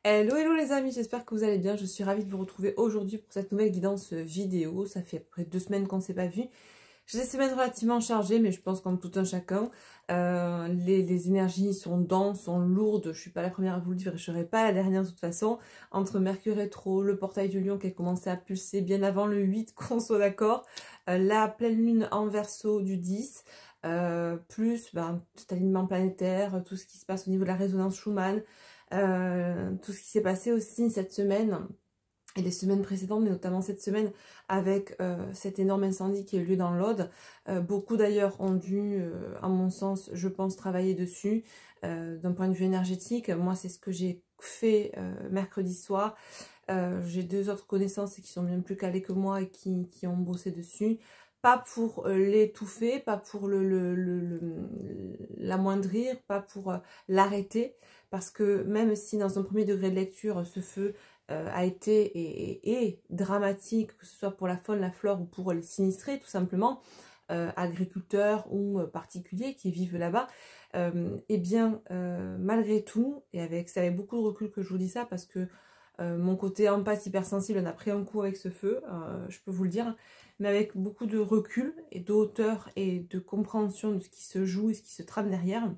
Hello, hello les amis, j'espère que vous allez bien. Je suis ravie de vous retrouver aujourd'hui pour cette nouvelle guidance vidéo. Ça fait à peu près 2 semaines qu'on ne s'est pas vu. J'ai des semaines relativement chargées, mais je pense comme tout un chacun. Les énergies sont denses, sont lourdes. Je ne suis pas la première à vous le dire et je ne serai pas la dernière de toute façon. Entre Mercure rétro, le portail du Lion qui a commencé à pulser bien avant le 8, qu'on soit d'accord. La pleine lune en Verseau du 10. Plus cet alignement planétaire, tout ce qui se passe au niveau de la résonance Schumann. Tout ce qui s'est passé aussi cette semaine et les semaines précédentes, mais notamment cette semaine avec cet énorme incendie qui a eu lieu dans l'Aude. Beaucoup d'ailleurs ont dû, à mon sens, je pense, travailler dessus d'un point de vue énergétique. Moi, c'est ce que j'ai fait mercredi soir. J'ai 2 autres connaissances qui sont bien plus calées que moi et qui ont bossé dessus. Pas pour l'étouffer, pas pour l'amoindrir, pas pour l'arrêter, parce que même si dans un premier degré de lecture, ce feu a été et est dramatique, que ce soit pour la faune, la flore ou pour les sinistrés, tout simplement, agriculteurs ou particuliers qui vivent là-bas, et bien, malgré tout, et c'est avec beaucoup de recul que je vous dis ça, parce que mon côté empathie hypersensible en a pris un coup avec ce feu, je peux vous le dire, mais avec beaucoup de recul et de hauteur et de compréhension de ce qui se joue et ce qui se trame derrière.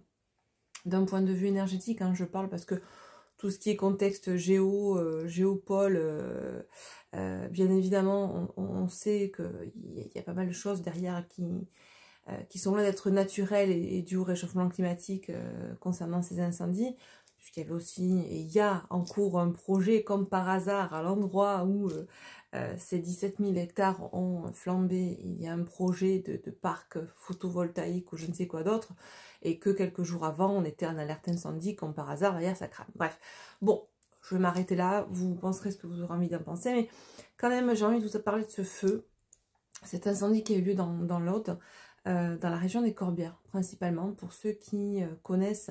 D'un point de vue énergétique, hein, je parle parce que tout ce qui est contexte géopôle, bien évidemment, on sait qu'il y a pas mal de choses derrière qui sont loin d'être naturelles et dues au réchauffement climatique concernant ces incendies. Puisqu'il y avait aussi, et il y a en cours un projet comme par hasard à l'endroit où ces 17 000 hectares ont flambé, il y a un projet de parc photovoltaïque ou je ne sais quoi d'autre, et que quelques jours avant on était en alerte incendie, comme par hasard derrière ça crame. Bref, bon, je vais m'arrêter là, vous penserez ce que vous aurez envie d'en penser, mais quand même j'ai envie de vous parler de ce feu, cet incendie qui a eu lieu dans l'Aude, dans la région des Corbières principalement. Pour ceux qui connaissent,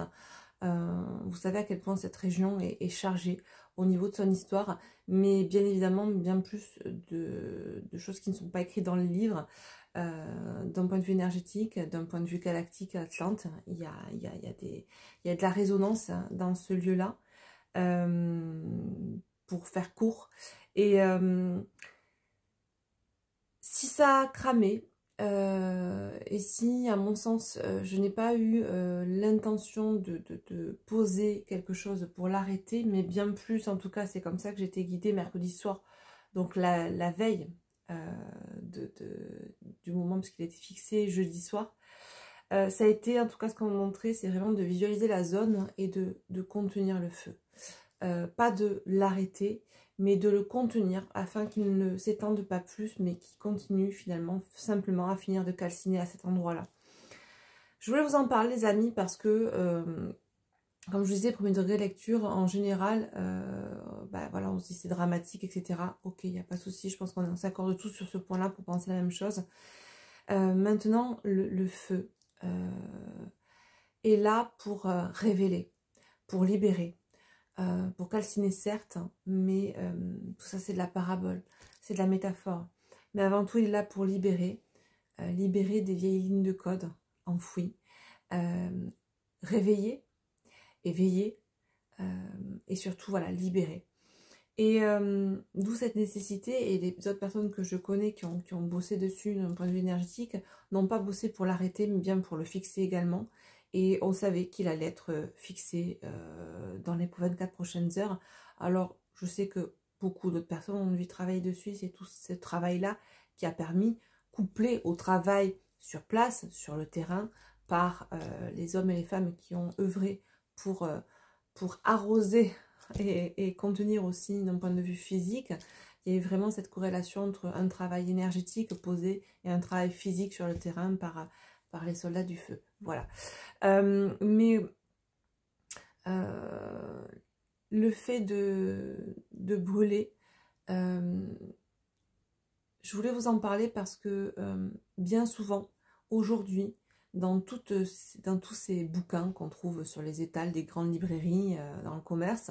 vous savez à quel point cette région est chargée au niveau de son histoire, mais bien évidemment bien plus de choses qui ne sont pas écrites dans le livre. D'un point de vue énergétique, d'un point de vue galactique, Atlante, il y a de la résonance dans ce lieu-là, pour faire court. Et si ça a cramé, et si, à mon sens, je n'ai pas eu l'intention de poser quelque chose pour l'arrêter, mais bien plus, en tout cas, c'est comme ça que j'ai été guidée mercredi soir, donc la veille du moment, parce qu'il a été fixé jeudi soir. Ça a été, en tout cas, ce qu'on m'a montré, c'est vraiment de visualiser la zone et de contenir le feu. Pas de l'arrêter, mais de le contenir afin qu'il ne s'étende pas plus, mais qu'il continue finalement simplement à finir de calciner à cet endroit-là. Je voulais vous en parler les amis parce que, comme je vous disais, premier degré de lecture, en général, voilà, on se dit c'est dramatique, etc. Ok, il n'y a pas de souci, je pense qu'on s'accorde tous sur ce point-là pour penser la même chose. Maintenant, le feu est là pour révéler, pour libérer. Pour calciner certes, mais tout ça c'est de la parabole, c'est de la métaphore. Mais avant tout il est là pour libérer, libérer des vieilles lignes de code enfouies, réveiller, éveiller, et surtout voilà, libérer. Et d'où cette nécessité, et les autres personnes que je connais qui ont bossé dessus d'un point de vue énergétique, n'ont pas bossé pour l'arrêter, mais bien pour le fixer également. Et on savait qu'il allait être fixé dans les 24 prochaines heures. Alors, je sais que beaucoup d'autres personnes ont dû travailler dessus. C'est tout ce travail-là qui a permis, couplé au travail sur place, sur le terrain, par les hommes et les femmes qui ont œuvré pour arroser et contenir aussi d'un point de vue physique. Il y a vraiment cette corrélation entre un travail énergétique posé et un travail physique sur le terrain par les soldats du feu. Voilà. Mais le fait de brûler, je voulais vous en parler parce que bien souvent, aujourd'hui, dans tous ces bouquins qu'on trouve sur les étals des grandes librairies dans le commerce,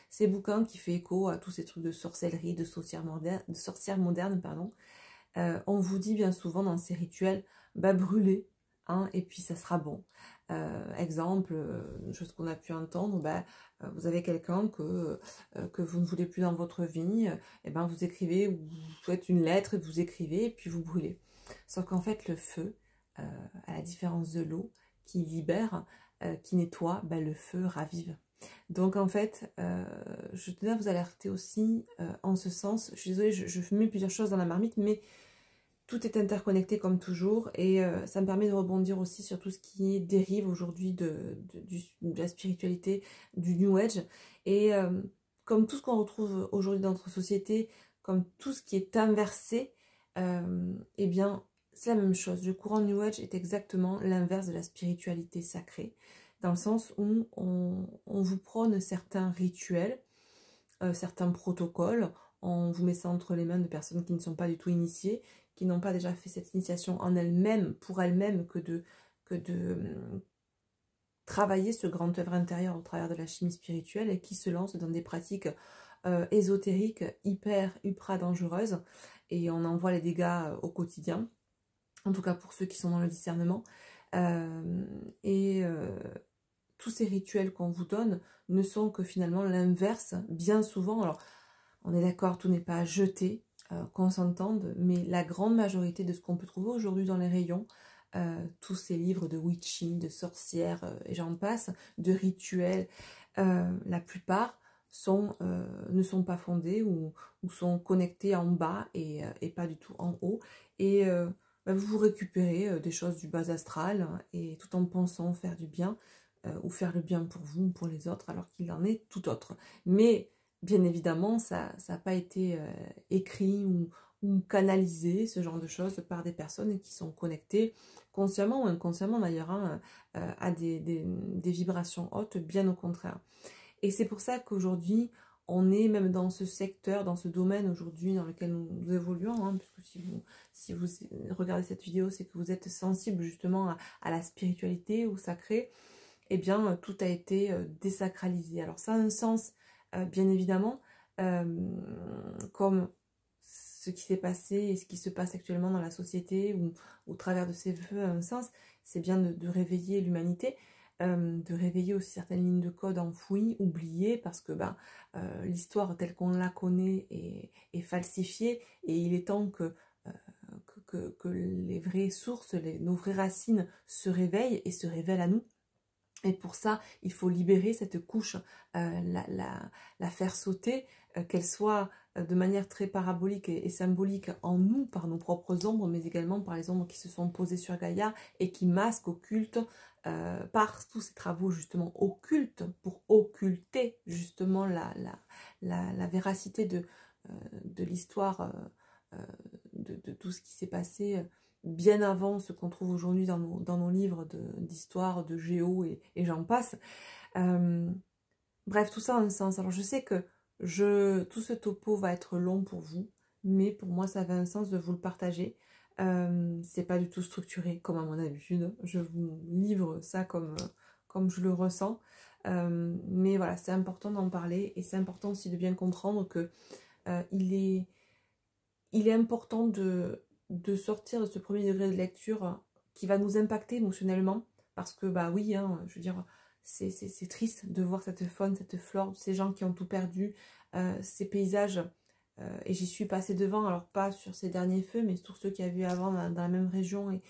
ces bouquins qui font écho à tous ces trucs de sorcellerie, de sorcières modernes, pardon, on vous dit bien souvent dans ces rituels, brûlez, hein, et puis ça sera bon. Exemple, une chose qu'on a pu entendre, vous avez quelqu'un que vous ne voulez plus dans votre vie, et ben vous écrivez, ou vous faites une lettre, et vous écrivez, et puis vous brûlez. Sauf qu'en fait, le feu, à la différence de l'eau, qui libère, qui nettoie, le feu ravive. Donc en fait, je tenais à vous alerter aussi en ce sens. Je suis désolée, je mets plusieurs choses dans la marmite, mais tout est interconnecté comme toujours, et ça me permet de rebondir aussi sur tout ce qui dérive aujourd'hui de la spiritualité, du New Age. Et comme tout ce qu'on retrouve aujourd'hui dans notre société, comme tout ce qui est inversé, eh bien c'est la même chose. Le courant New Age est exactement l'inverse de la spiritualité sacrée, dans le sens où on vous prône certains rituels, certains protocoles, on vous met ça entre les mains de personnes qui ne sont pas du tout initiées, qui n'ont pas déjà fait cette initiation en elles-mêmes, pour elles-mêmes, que de travailler ce grand œuvre intérieur au travers de la chimie spirituelle, et qui se lancent dans des pratiques ésotériques ultra dangereuses, et on en voit les dégâts au quotidien, en tout cas pour ceux qui sont dans le discernement. Tous ces rituels qu'on vous donne ne sont que finalement l'inverse, bien souvent. Alors, on est d'accord, tout n'est pas à jeter, qu'on s'entende, mais la grande majorité de ce qu'on peut trouver aujourd'hui dans les rayons, tous ces livres de witching, de sorcières, et j'en passe, de rituels, la plupart ne sont pas fondés, ou sont connectés en bas, et pas du tout en haut. Et vous récupérez des choses du bas astral, et tout en pensant faire du bien, ou faire le bien pour vous ou pour les autres, alors qu'il en est tout autre. Mais bien évidemment, ça n'a pas été écrit ou canalisé, ce genre de choses, par des personnes qui sont connectées, consciemment ou inconsciemment d'ailleurs, à des vibrations hautes, bien au contraire. Et c'est pour ça qu'aujourd'hui, on est même dans ce secteur, dans ce domaine aujourd'hui dans lequel nous évoluons, puisque si vous regardez cette vidéo, c'est que vous êtes sensible justement à la spiritualité, au sacré. Eh bien, tout a été désacralisé. Alors ça a un sens, bien évidemment, comme ce qui s'est passé et ce qui se passe actuellement dans la société, ou au travers de ces feux, a un sens, c'est bien de réveiller l'humanité, de réveiller aussi certaines lignes de code enfouies, oubliées, parce que l'histoire telle qu'on la connaît est falsifiée, et il est temps que les vraies sources, nos vraies racines se réveillent et se révèlent à nous. Et pour ça, il faut libérer cette couche, la faire sauter, qu'elle soit de manière très parabolique et symbolique en nous, par nos propres ombres, mais également par les ombres qui se sont posées sur Gaïa et qui masquent, occultent, par tous ces travaux justement occultes, pour occulter justement la véracité de l'histoire, de tout ce qui s'est passé, bien avant ce qu'on trouve aujourd'hui dans nos livres d'histoire, de géo, et j'en passe. Bref, tout ça a un sens. Alors je sais que tout ce topo va être long pour vous, mais pour moi ça avait un sens de vous le partager. C'est pas du tout structuré comme à mon habitude, je vous livre ça comme je le ressens. Mais voilà, c'est important d'en parler, et c'est important aussi de bien comprendre que il est important de sortir de ce premier degré de lecture qui va nous impacter émotionnellement, parce que oui, je veux dire, c'est triste de voir cette faune, cette flore, ces gens qui ont tout perdu, ces paysages, et j'y suis passée devant, alors pas sur ces derniers feux, mais sur ceux qu'il y a eu avant dans la même région,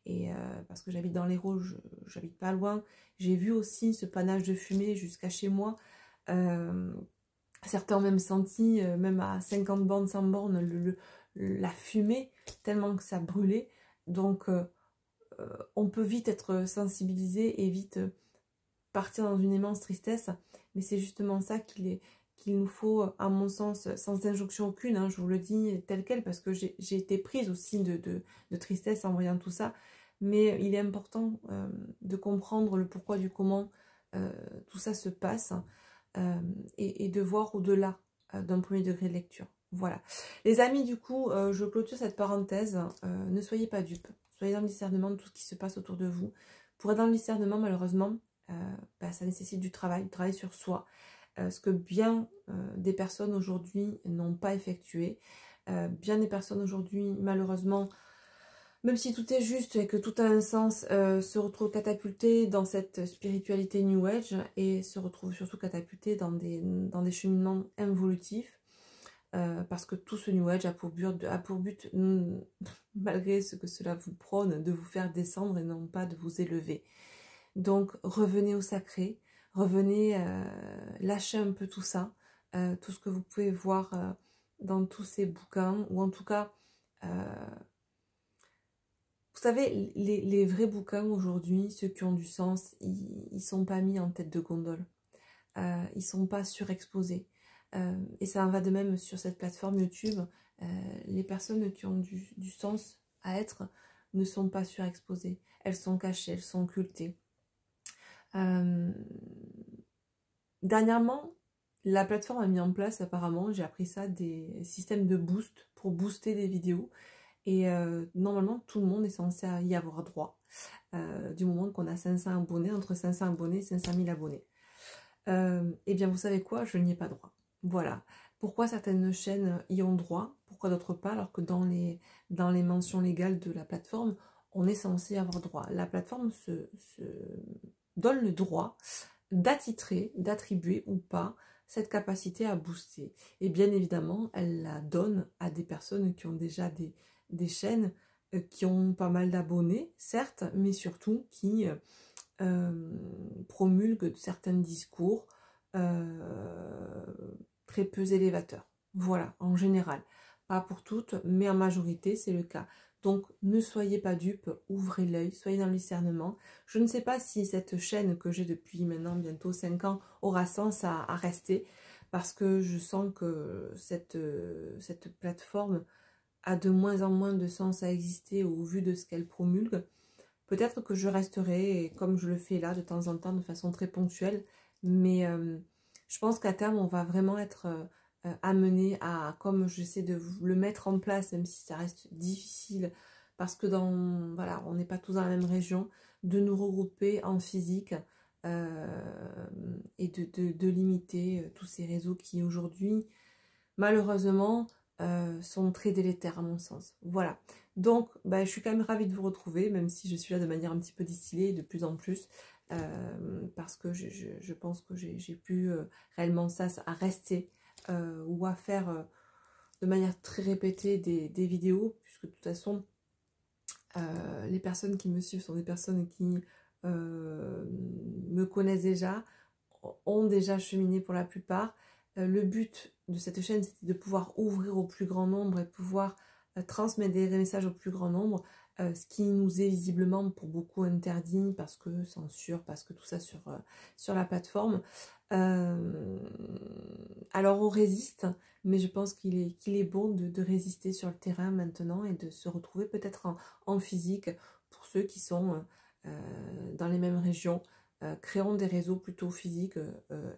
et parce que j'habite dans l'Hérault, j'habite pas loin, j'ai vu aussi ce panache de fumée jusqu'à chez moi. Certains ont même senti, même à 50 bornes, 100 bornes, la fumée, tellement que ça brûlait. Donc on peut vite être sensibilisé et vite partir dans une immense tristesse, mais c'est justement ça qu'il nous faut, à mon sens, sans injonction aucune, je vous le dis tel quel, parce que j'ai été prise aussi de tristesse en voyant tout ça, mais il est important de comprendre le pourquoi du comment tout ça se passe, et de voir au-delà d'un premier degré de lecture. Voilà. Les amis, du coup, je clôture cette parenthèse. Ne soyez pas dupes. Soyez dans le discernement de tout ce qui se passe autour de vous. Pour être dans le discernement, malheureusement, ça nécessite du travail sur soi. Ce que bien des personnes aujourd'hui n'ont pas effectué. Bien des personnes aujourd'hui, malheureusement, même si tout est juste et que tout a un sens, se retrouve catapulté dans cette spiritualité New Age et se retrouve surtout catapulté dans des cheminements involutifs. Parce que tout ce New Age a pour but malgré ce que cela vous prône, de vous faire descendre et non pas de vous élever. Donc revenez au sacré, revenez, lâchez un peu tout ça, tout ce que vous pouvez voir dans tous ces bouquins, ou en tout cas, vous savez, les vrais bouquins aujourd'hui, ceux qui ont du sens, ils sont pas mis en tête de gondole, ils sont pas surexposés. Et ça en va de même sur cette plateforme YouTube. Les personnes qui ont du sens à être ne sont pas surexposées. Elles sont cachées, elles sont occultées. Dernièrement, la plateforme a mis en place, apparemment, j'ai appris ça, des systèmes de boost pour booster des vidéos. Et normalement, tout le monde est censé y avoir droit. Du moment qu'on a 500 abonnés, entre 500 abonnés et 500 000 abonnés. Eh bien, vous savez quoi? Je n'y ai pas droit. Voilà. Pourquoi certaines chaînes y ont droit, pourquoi d'autres pas, alors que dans les mentions légales de la plateforme, on est censé avoir droit. La plateforme se donne le droit d'attitrer, d'attribuer ou pas cette capacité à booster. Et bien évidemment, elle la donne à des personnes qui ont déjà des chaînes, qui ont pas mal d'abonnés, certes, mais surtout qui promulguent certains discours très peu élévateurs. Voilà, en général. Pas pour toutes, mais en majorité, c'est le cas. Donc, ne soyez pas dupes, ouvrez l'œil, soyez dans le discernement. Je ne sais pas si cette chaîne que j'ai depuis maintenant bientôt 5 ans aura sens à rester, parce que je sens que cette plateforme a de moins en moins de sens à exister au vu de ce qu'elle promulgue. Peut-être que je resterai, comme je le fais là, de temps en temps, de façon très ponctuelle, mais je pense qu'à terme, on va vraiment être amené à, comme j'essaie de le mettre en place, même si ça reste difficile, parce que voilà, on n'est pas tous dans la même région, de nous regrouper en physique et de limiter tous ces réseaux qui aujourd'hui, malheureusement, sont très délétères à mon sens. Voilà. Donc, je suis quand même ravie de vous retrouver, même si je suis là de manière un petit peu distillée de plus en plus, parce que je pense que j'ai pu réellement ça à rester ou à faire de manière très répétée des vidéos, puisque de toute façon, les personnes qui me suivent sont des personnes qui me connaissent déjà, ont déjà cheminé pour la plupart. Le but de cette chaîne, c'était de pouvoir ouvrir au plus grand nombre et pouvoir transmettre des messages au plus grand nombre, ce qui nous est visiblement pour beaucoup interdit, parce que censure, parce que tout ça sur la plateforme. Alors on résiste, mais je pense qu'il est bon de résister sur le terrain maintenant et de se retrouver peut-être en physique pour ceux qui sont dans les mêmes régions. Créons des réseaux plutôt physiques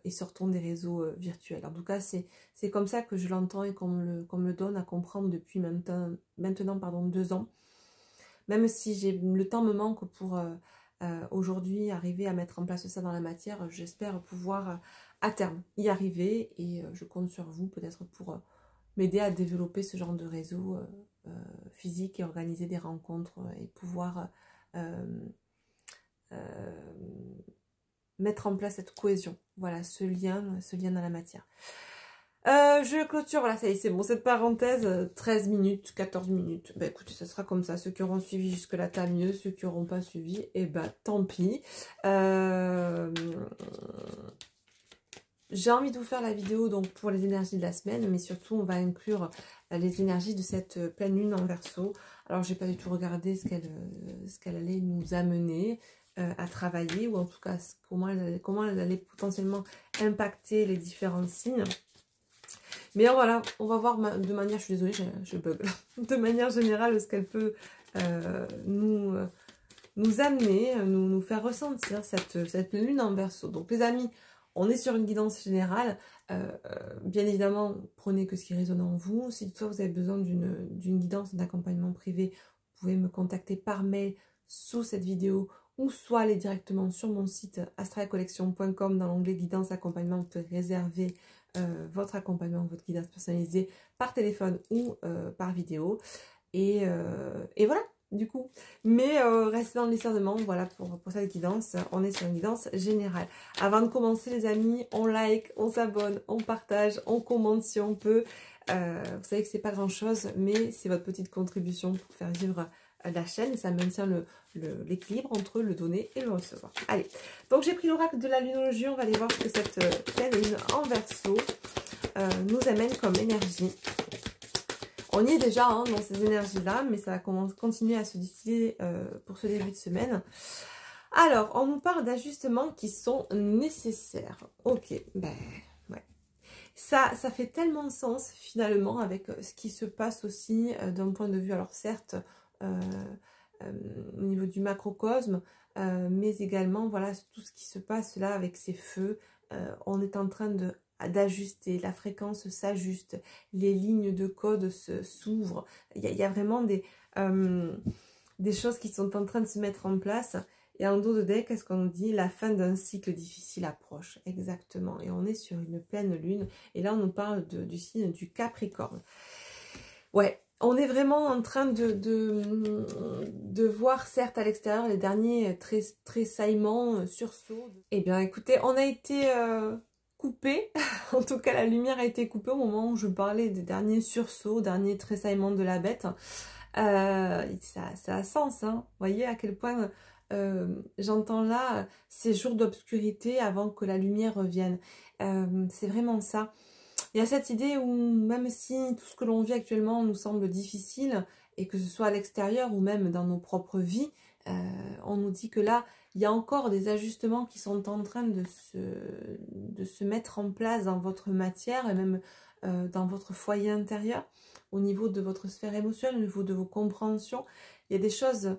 et sortons des réseaux virtuels. En tout cas, c'est comme ça que je l'entends et qu'on me le donne à comprendre depuis maintenant 2 ans. Même si le temps me manque pour aujourd'hui arriver à mettre en place ça dans la matière, j'espère pouvoir à terme y arriver et je compte sur vous peut-être pour m'aider à développer ce genre de réseau physique et organiser des rencontres et pouvoir mettre en place cette cohésion, voilà, ce lien dans la matière. Je clôture, voilà, ça y est, c'est bon, cette parenthèse, 13 minutes, 14 minutes, écoutez, ça sera comme ça, ceux qui auront suivi jusque-là, tant mieux, ceux qui n'auront pas suivi, tant pis. J'ai envie de vous faire la vidéo donc pour les énergies de la semaine, mais surtout on va inclure les énergies de cette pleine lune en Verseau. Alors j'ai pas du tout regardé ce qu'elle allait nous amener à travailler, ou en tout cas comment elle allait potentiellement impacter les différents signes. Mais voilà, on va voir de manière, je suis désolée, je bug, de manière générale ce qu'elle peut nous amener, nous faire ressentir cette lune en Verseau. Donc les amis, on est sur une guidance générale. Bien évidemment, prenez que ce qui résonne en vous. Si toutefois vous avez besoin d'une guidance, d'accompagnement privé, vous pouvez me contacter par mail sous cette vidéo, ou soit aller directement sur mon site astralcollection.com dans l'onglet guidance accompagnement. Vous pouvez réserver votre accompagnement, votre guidance personnalisée par téléphone ou par vidéo. Et voilà. du coup. Mais restez dans le discernement, voilà, pour cette guidance. On est sur une guidance générale. Avant de commencer, les amis, on like, on s'abonne, on partage, on commente si on peut. Vous savez que c'est pas grand-chose, mais c'est votre petite contribution pour faire vivre la chaîne. Et ça maintient l'équilibre entre le donner et le recevoir. Allez, donc j'ai pris l'oracle de la lunologie. On va aller voir ce que cette pleine lune en Verseau nous amène comme énergie. On y est déjà hein, dans ces énergies-là, mais ça va continuer à se distiller pour ce début de semaine. Alors, on nous parle d'ajustements qui sont nécessaires. Ok, ben ouais. Ça fait tellement sens finalement avec ce qui se passe aussi d'un point de vue, alors certes, au niveau du macrocosme, mais également, voilà, tout ce qui se passe là avec ces feux. On est en train d'ajuster, la fréquence s'ajuste, les lignes de code s'ouvrent. Il y a vraiment des choses qui sont en train de se mettre en place. Et en dos de deck, qu'est-ce qu'on nous dit? La fin d'un cycle difficile approche. Exactement. Et on est sur une pleine lune. Et là, on nous parle du signe du Capricorne. Ouais. On est vraiment en train de voir, certes, à l'extérieur, les derniers tressaillements, sursauts. Eh bien, écoutez, on a été coupé. En tout cas, la lumière a été coupée au moment où je parlais des derniers sursauts, derniers tressaillements de la bête. Ça a sens, hein. Vous voyez à quel point j'entends là ces jours d'obscurité avant que la lumière revienne. C'est vraiment ça. Il y a cette idée où même si tout ce que l'on vit actuellement nous semble difficile, et que ce soit à l'extérieur ou même dans nos propres vies, on nous dit que là, il y a encore des ajustements qui sont en train de se mettre en place dans votre matière et même dans votre foyer intérieur, au niveau de votre sphère émotionnelle, au niveau de vos compréhensions. Il y a des choses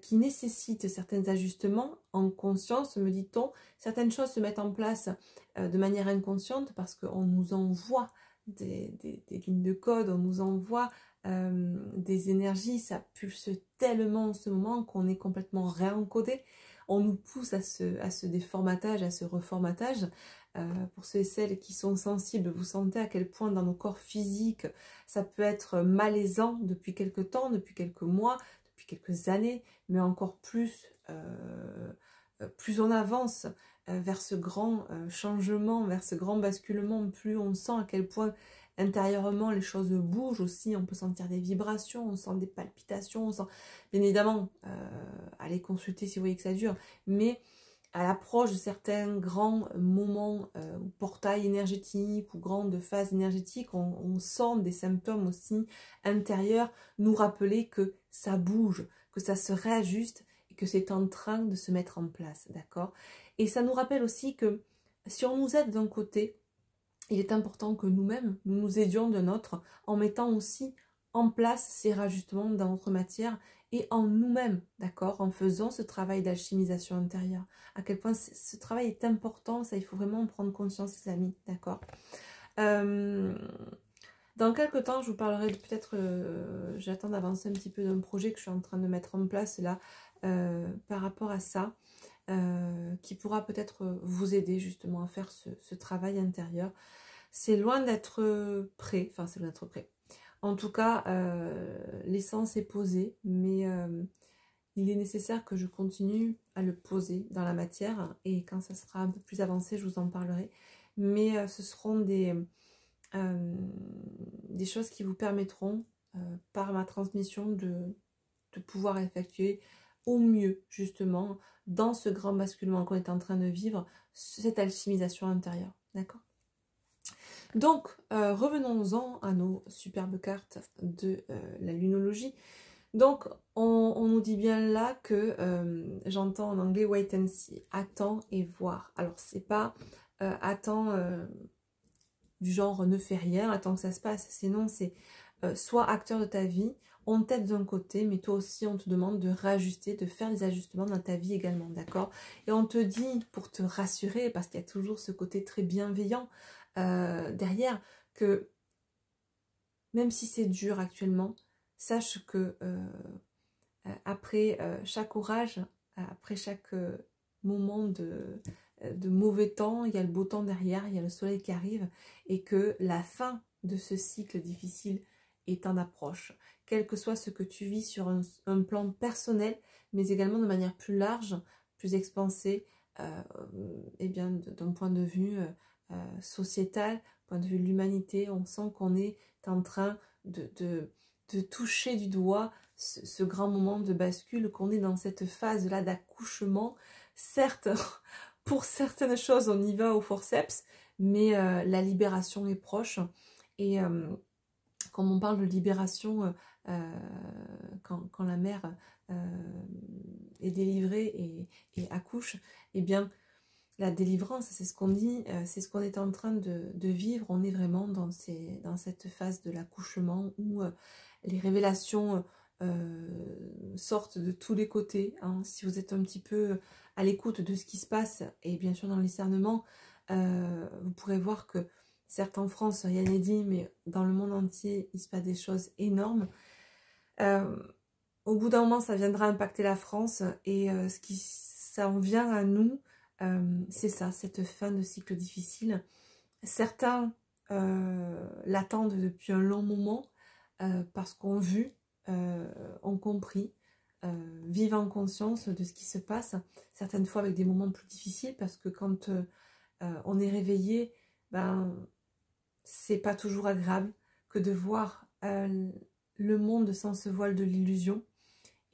qui nécessitent certains ajustements en conscience, me dit-on. Certaines choses se mettent en place de manière inconsciente parce qu'on nous envoie des lignes de code, on nous envoie des énergies, ça pulse tellement en ce moment qu'on est complètement réencodé. On nous pousse à ce déformatage, à ce reformatage. Pour ceux et celles qui sont sensibles, vous sentez à quel point dans nos corps physiques, ça peut être malaisant depuis quelques temps, depuis quelques mois, depuis quelques années, mais encore plus, plus on avance vers ce grand changement, vers ce grand basculement, plus on sent à quel point intérieurement les choses bougent aussi, on peut sentir des vibrations, on sent des palpitations, on sent, bien évidemment, allez consulter si vous voyez que ça dure, mais à l'approche de certains grands moments ou portails énergétiques ou grandes phases énergétiques, on sent des symptômes aussi intérieurs nous rappeler que ça bouge, que ça se réajuste et que c'est en train de se mettre en place, d'accord? Et ça nous rappelle aussi que si on nous aide d'un côté, il est important que nous-mêmes, nous nous aidions d'un autre en mettant aussi en place ces rajustements dans notre matière et en nous-mêmes, d'accord, en faisant ce travail d'alchimisation intérieure. À quel point ce travail est important, ça, il faut vraiment en prendre conscience, les amis, d'accord. Dans quelques temps, je vous parlerai peut-être, j'attends d'avancer un petit peu d'un projet que je suis en train de mettre en place là, par rapport à ça, qui pourra peut-être vous aider justement à faire ce travail intérieur. C'est loin d'être prêt, enfin c'est loin d'être prêt. En tout cas, l'essence est posée, mais il est nécessaire que je continue à le poser dans la matière. Et quand ça sera un peu plus avancé, je vous en parlerai. Mais ce seront des choses qui vous permettront, par ma transmission, de pouvoir effectuer au mieux, justement, dans ce grand basculement qu'on est en train de vivre, cette alchimisation intérieure. D'accord ? Donc, revenons-en à nos superbes cartes de la lunologie. Donc, on nous dit bien là que, j'entends en anglais wait and see, attends et voir. Alors, c'est pas attends du genre ne fais rien, attends que ça se passe. Sinon, c'est sois acteur de ta vie, on t'aide d'un côté, mais toi aussi, on te demande de réajuster, de faire des ajustements dans ta vie également, d'accord? Et on te dit, pour te rassurer, parce qu'il y a toujours ce côté très bienveillant derrière, que même si c'est dur actuellement, sache que après chaque orage, après chaque moment de mauvais temps, il y a le beau temps derrière, il y a le soleil qui arrive, et que la fin de ce cycle difficile est en approche, quel que soit ce que tu vis sur un plan personnel, mais également de manière plus large, plus expansée, et bien d'un point de vue sociétal, point de vue de l'humanité. On sent qu'on est en train de toucher du doigt ce grand moment de bascule, qu'on est dans cette phase-là d'accouchement. Certes, pour certaines choses, on y va au forceps, mais la libération est proche. Et comme on parle de libération, quand la mère est délivrée et accouche, eh bien, la délivrance, c'est ce qu'on dit, c'est ce qu'on est en train de vivre. On est vraiment dans cette phase de l'accouchement où les révélations sortent de tous les côtés. Hein. Si vous êtes un petit peu à l'écoute de ce qui se passe, et bien sûr dans le discernement, vous pourrez voir que certes en France, rien n'est dit, mais dans le monde entier, il se passe des choses énormes. Au bout d'un moment, ça viendra impacter la France, et ça en vient à nous, c'est ça, cette fin de cycle difficile. Certains l'attendent depuis un long moment, parce qu'on vu, ont compris, vivent en conscience de ce qui se passe, certaines fois avec des moments plus difficiles, parce que quand on est réveillé, ben, c'est pas toujours agréable que de voir le monde sans ce voile de l'illusion,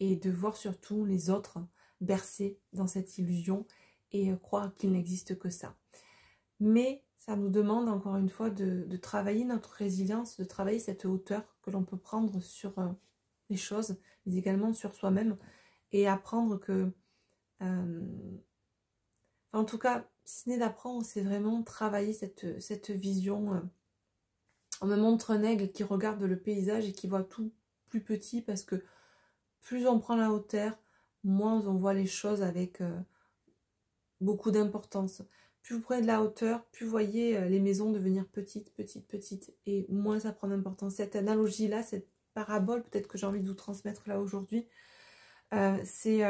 et de voir surtout les autres bercés dans cette illusion et croire qu'il n'existe que ça. Mais ça nous demande encore une fois de travailler notre résilience, de travailler cette hauteur que l'on peut prendre sur les choses, mais également sur soi-même, et apprendre que, en tout cas, si ce n'est d'apprendre, c'est vraiment travailler cette vision. On me montre un aigle qui regarde le paysage et qui voit tout plus petit, parce que plus on prend la hauteur, moins on voit les choses avec beaucoup d'importance. Plus vous prenez de la hauteur, plus vous voyez les maisons devenir petites, petites, petites, et moins ça prend d'importance. Cette analogie-là, cette parabole, peut-être que j'ai envie de vous transmettre là aujourd'hui, c'est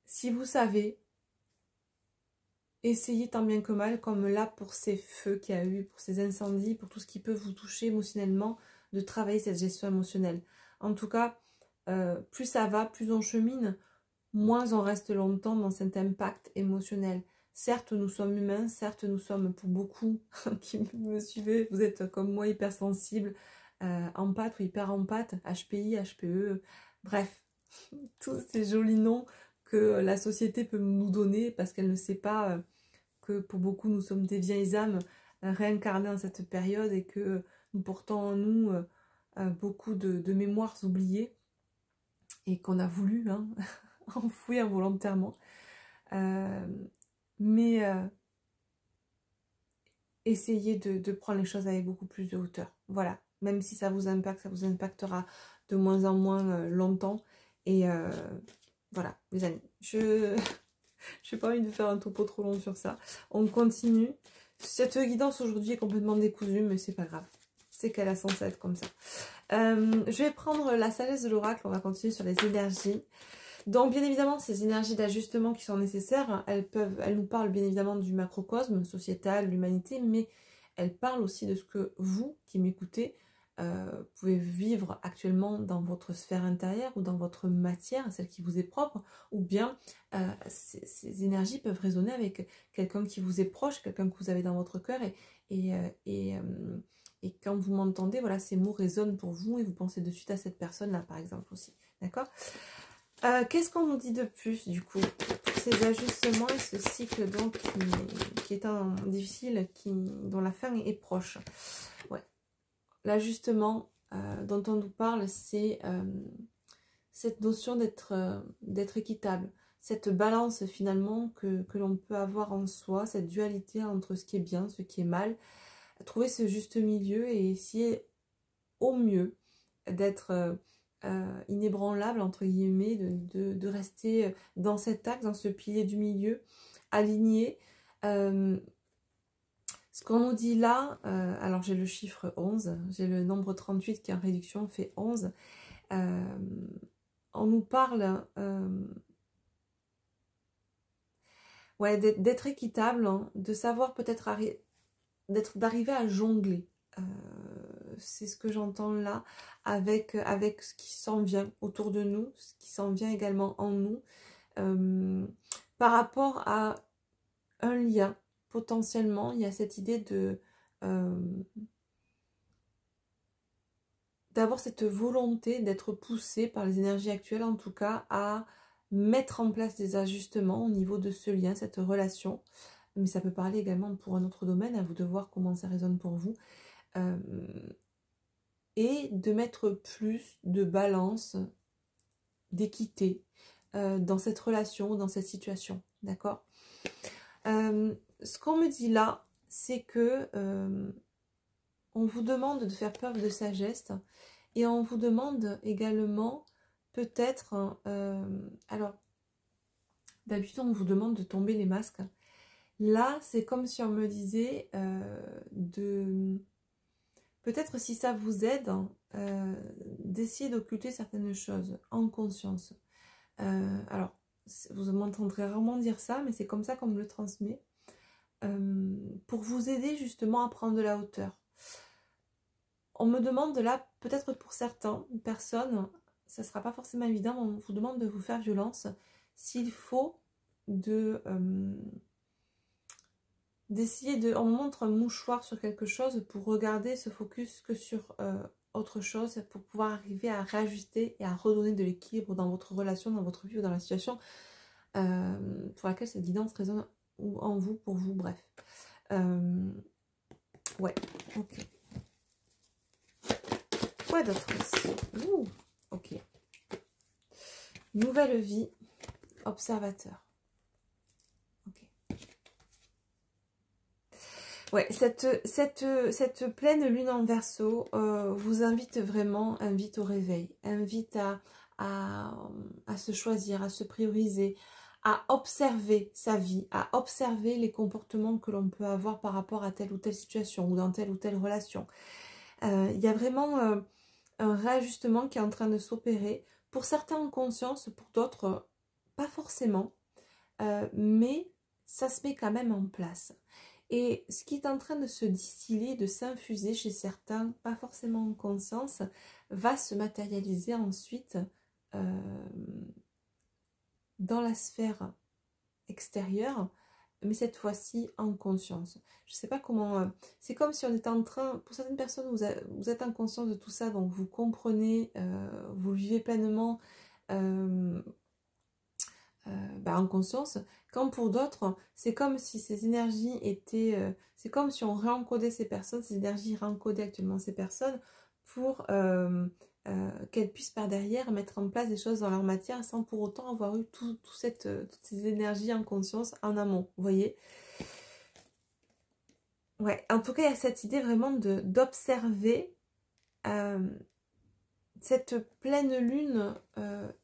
si vous savez, essayez tant bien que mal, comme là pour ces feux qu'il y a eu, pour ces incendies, pour tout ce qui peut vous toucher émotionnellement, de travailler cette gestion émotionnelle. En tout cas, plus ça va, plus on chemine, moins on reste longtemps dans cet impact émotionnel. Certes, nous sommes humains, certes, nous sommes, pour beaucoup qui me suivez, vous êtes comme moi hypersensibles, empathes ou hyper empathes, HPI, HPE, bref, tous ces jolis noms que la société peut nous donner, parce qu'elle ne sait pas que pour beaucoup nous sommes des vieilles âmes réincarnées dans cette période, et que nous portons en nous beaucoup de mémoires oubliées et qu'on a voulu enfouir volontairement. Mais essayez de prendre les choses avec beaucoup plus de hauteur. Voilà, même si ça vous impacte, ça vous impactera de moins en moins longtemps. Et voilà, les amis, je n'ai pas envie de faire un topo trop long sur ça. On continue. Cette guidance aujourd'hui est complètement décousue, mais c'est pas grave. C'est qu'elle a censé être comme ça. Je vais prendre la sagesse de l'oracle. On va continuer sur les énergies. Donc, bien évidemment, ces énergies d'ajustement qui sont nécessaires, elles nous parlent bien évidemment du macrocosme sociétal, l'humanité, mais elles parlent aussi de ce que vous, qui m'écoutez, pouvez vivre actuellement dans votre sphère intérieure ou dans votre matière, celle qui vous est propre, ou bien ces énergies peuvent résonner avec quelqu'un qui vous est proche, quelqu'un que vous avez dans votre cœur, et quand vous m'entendez, voilà, ces mots résonnent pour vous et vous pensez de suite à cette personne-là, par exemple, aussi. D'accord ? Qu'est-ce qu'on nous dit de plus, du coup, pour ces ajustements et ce cycle donc qui est difficile, dont la fin est proche? Ouais. L'ajustement dont on nous parle, c'est cette notion d'être équitable, cette balance finalement que l'on peut avoir en soi, cette dualité entre ce qui est bien, ce qui est mal, trouver ce juste milieu et essayer au mieux d'être inébranlable, entre guillemets, de rester dans cet axe, dans ce pilier du milieu, aligné. Ce qu'on nous dit là, alors j'ai le chiffre 11, j'ai le nombre 38 qui en réduction fait 11. On nous parle ouais, d'être équitable, hein, de savoir peut-être d'arriver à jongler c'est ce que j'entends là, avec ce qui s'en vient autour de nous, ce qui s'en vient également en nous, par rapport à un lien. Potentiellement, il y a cette idée de d'avoir cette volonté d'être poussé par les énergies actuelles, en tout cas, à mettre en place des ajustements au niveau de ce lien, cette relation. Mais ça peut parler également pour un autre domaine, à vous de voir comment ça résonne pour vous. Et de mettre plus de balance, d'équité dans cette relation, dans cette situation. D'accord ? Ce qu'on me dit là, c'est que on vous demande de faire preuve de sagesse et on vous demande également peut-être, alors d'habitude on vous demande de tomber les masques. Là c'est comme si on me disait de peut-être, si ça vous aide, d'essayer d'occulter certaines choses en conscience. Alors vous m'entendrez rarement dire ça, mais c'est comme ça qu'on me le transmet. Pour vous aider justement à prendre de la hauteur. On me demande là, peut-être pour certaines personnes, ça ne sera pas forcément évident, on vous demande de vous faire violence, s'il faut d'essayer de... On me montre un mouchoir sur quelque chose pour regarder, se focus que sur autre chose, pour pouvoir arriver à réajuster et à redonner de l'équilibre dans votre relation, dans votre vie ou dans la situation pour laquelle cette guidance résonne en vous, pour vous, bref. Ouais, ok. Quoi d'autre ici? Ouh, ok. Nouvelle vie, observateur. Ok. Ouais, cette pleine lune en Verseau vous invite vraiment, invite au réveil, invite à se choisir, à se prioriser, à observer sa vie, à observer les comportements que l'on peut avoir par rapport à telle ou telle situation ou dans telle ou telle relation. Il y a vraiment un réajustement qui est en train de s'opérer. Pour certains en conscience, pour d'autres pas forcément, mais ça se met quand même en place. Et ce qui est en train de se distiller, de s'infuser chez certains, pas forcément en conscience, va se matérialiser ensuite dans la sphère extérieure, mais cette fois-ci en conscience. Je ne sais pas comment... c'est comme si on était en train... Pour certaines personnes, vous êtes en conscience de tout ça, donc vous comprenez, vous vivez pleinement en conscience. Quand pour d'autres, c'est comme si ces énergies étaient... c'est comme si on réencodait ces personnes, ces énergies réencodaient actuellement ces personnes pour qu'elles puissent par derrière mettre en place des choses dans leur matière sans pour autant avoir eu toutes ces énergies en conscience en amont, vous voyez. Ouais, en tout cas, il y a cette idée vraiment d'observer cette pleine lune,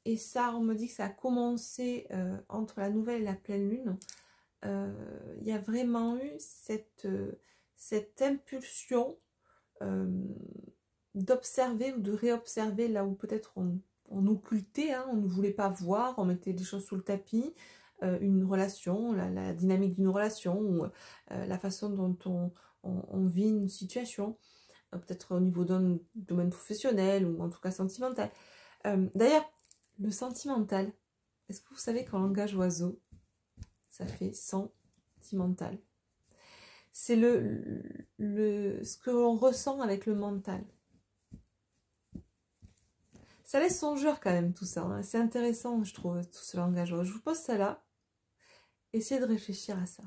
et ça, on me dit que ça a commencé entre la nouvelle et la pleine lune. Il y a vraiment eu cette impulsion d'observer ou de réobserver là où peut-être on occultait, hein, on ne voulait pas voir, on mettait des choses sous le tapis, une relation, la dynamique d'une relation, ou la façon dont on vit une situation, peut-être au niveau d'un domaine professionnel ou en tout cas sentimental. D'ailleurs, le sentimental, est-ce que vous savez qu'en langage oiseau, ça fait sentimental? C'est ce que l'on ressent avec le mental. Ça laisse songeur quand même tout ça, hein. C'est intéressant je trouve tout ce langage. Je vous pose ça là, essayez de réfléchir à ça,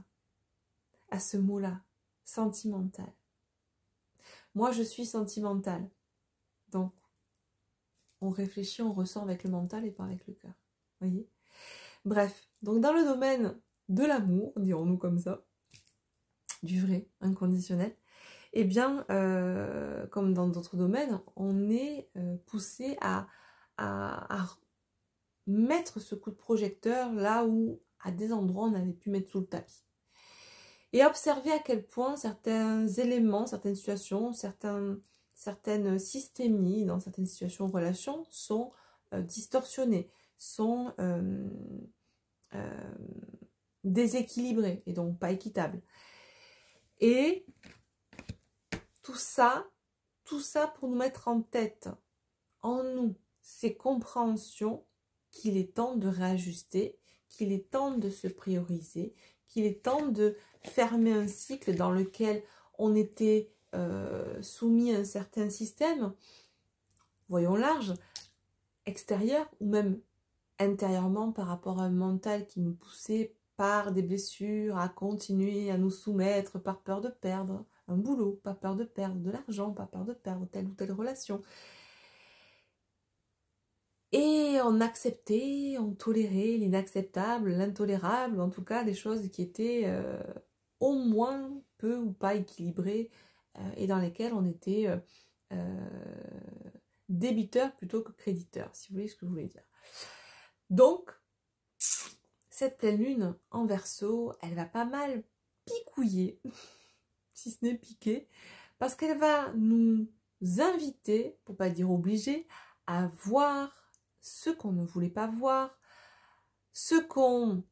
à ce mot-là, sentimental. Moi je suis sentimentale, donc on réfléchit, on ressent avec le mental et pas avec le cœur, voyez. Bref, donc dans le domaine de l'amour, dirons-nous comme ça, du vrai, inconditionnel, eh bien, comme dans d'autres domaines, on est poussé à mettre ce coup de projecteur là où, à des endroits, on avait pu mettre sous le tapis. Et observer à quel point certains éléments, certaines situations, certaines systémies dans certaines situations ou relations sont distorsionnées, sont déséquilibrées et donc pas équitables. Et tout ça, tout ça pour nous mettre en tête, en nous, ces compréhensions qu'il est temps de réajuster, qu'il est temps de se prioriser, qu'il est temps de fermer un cycle dans lequel on était soumis à un certain système, voyons large, extérieur ou même intérieurement par rapport à un mental qui nous poussait par des blessures à continuer à nous soumettre par peur de perdre un boulot, pas peur de perdre de l'argent, pas peur de perdre telle ou telle relation. Et on acceptait, on tolérait l'inacceptable, l'intolérable, en tout cas des choses qui étaient au moins peu ou pas équilibrées et dans lesquelles on était débiteur plutôt que créditeur, si vous voyez ce que je voulais dire. Donc, cette pleine lune en Verseau, elle va pas mal picouiller, si ce n'est piquer, parce qu'elle va nous inviter, pour pas dire obliger, à voir ce qu'on ne voulait pas voir, ce qu'on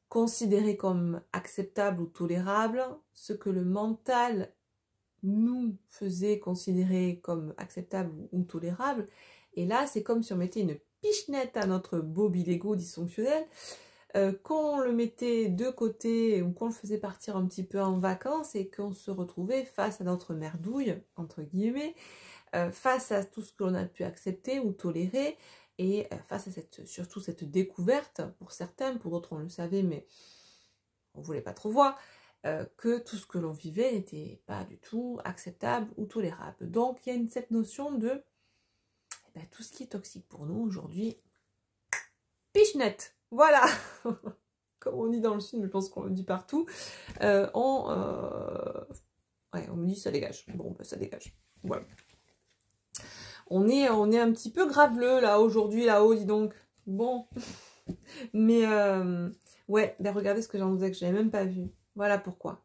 considérait comme acceptable ou tolérable, ce que le mental nous faisait considérer comme acceptable ou tolérable. Et là, c'est comme si on mettait une pichenette à notre beau Lego dysfonctionnel, qu'on le mettait de côté ou qu'on le faisait partir un petit peu en vacances et qu'on se retrouvait face à notre merdouille, entre guillemets, face à tout ce que l'on a pu accepter ou tolérer et face à surtout cette découverte, pour certains, pour d'autres on le savait mais on ne voulait pas trop voir, que tout ce que l'on vivait n'était pas du tout acceptable ou tolérable. Donc il y a cette notion de tout ce qui est toxique pour nous aujourd'hui, pichenette, voilà. Comme on dit dans le sud, mais je pense qu'on le dit partout, ouais, on me dit ça dégage. Bon, ben, ça dégage. Voilà. On est un petit peu graveleux là aujourd'hui, là-haut, dis donc. Bon. Mais ouais, ben regardez ce que j'en disais que je n'avais même pas vu. Voilà pourquoi.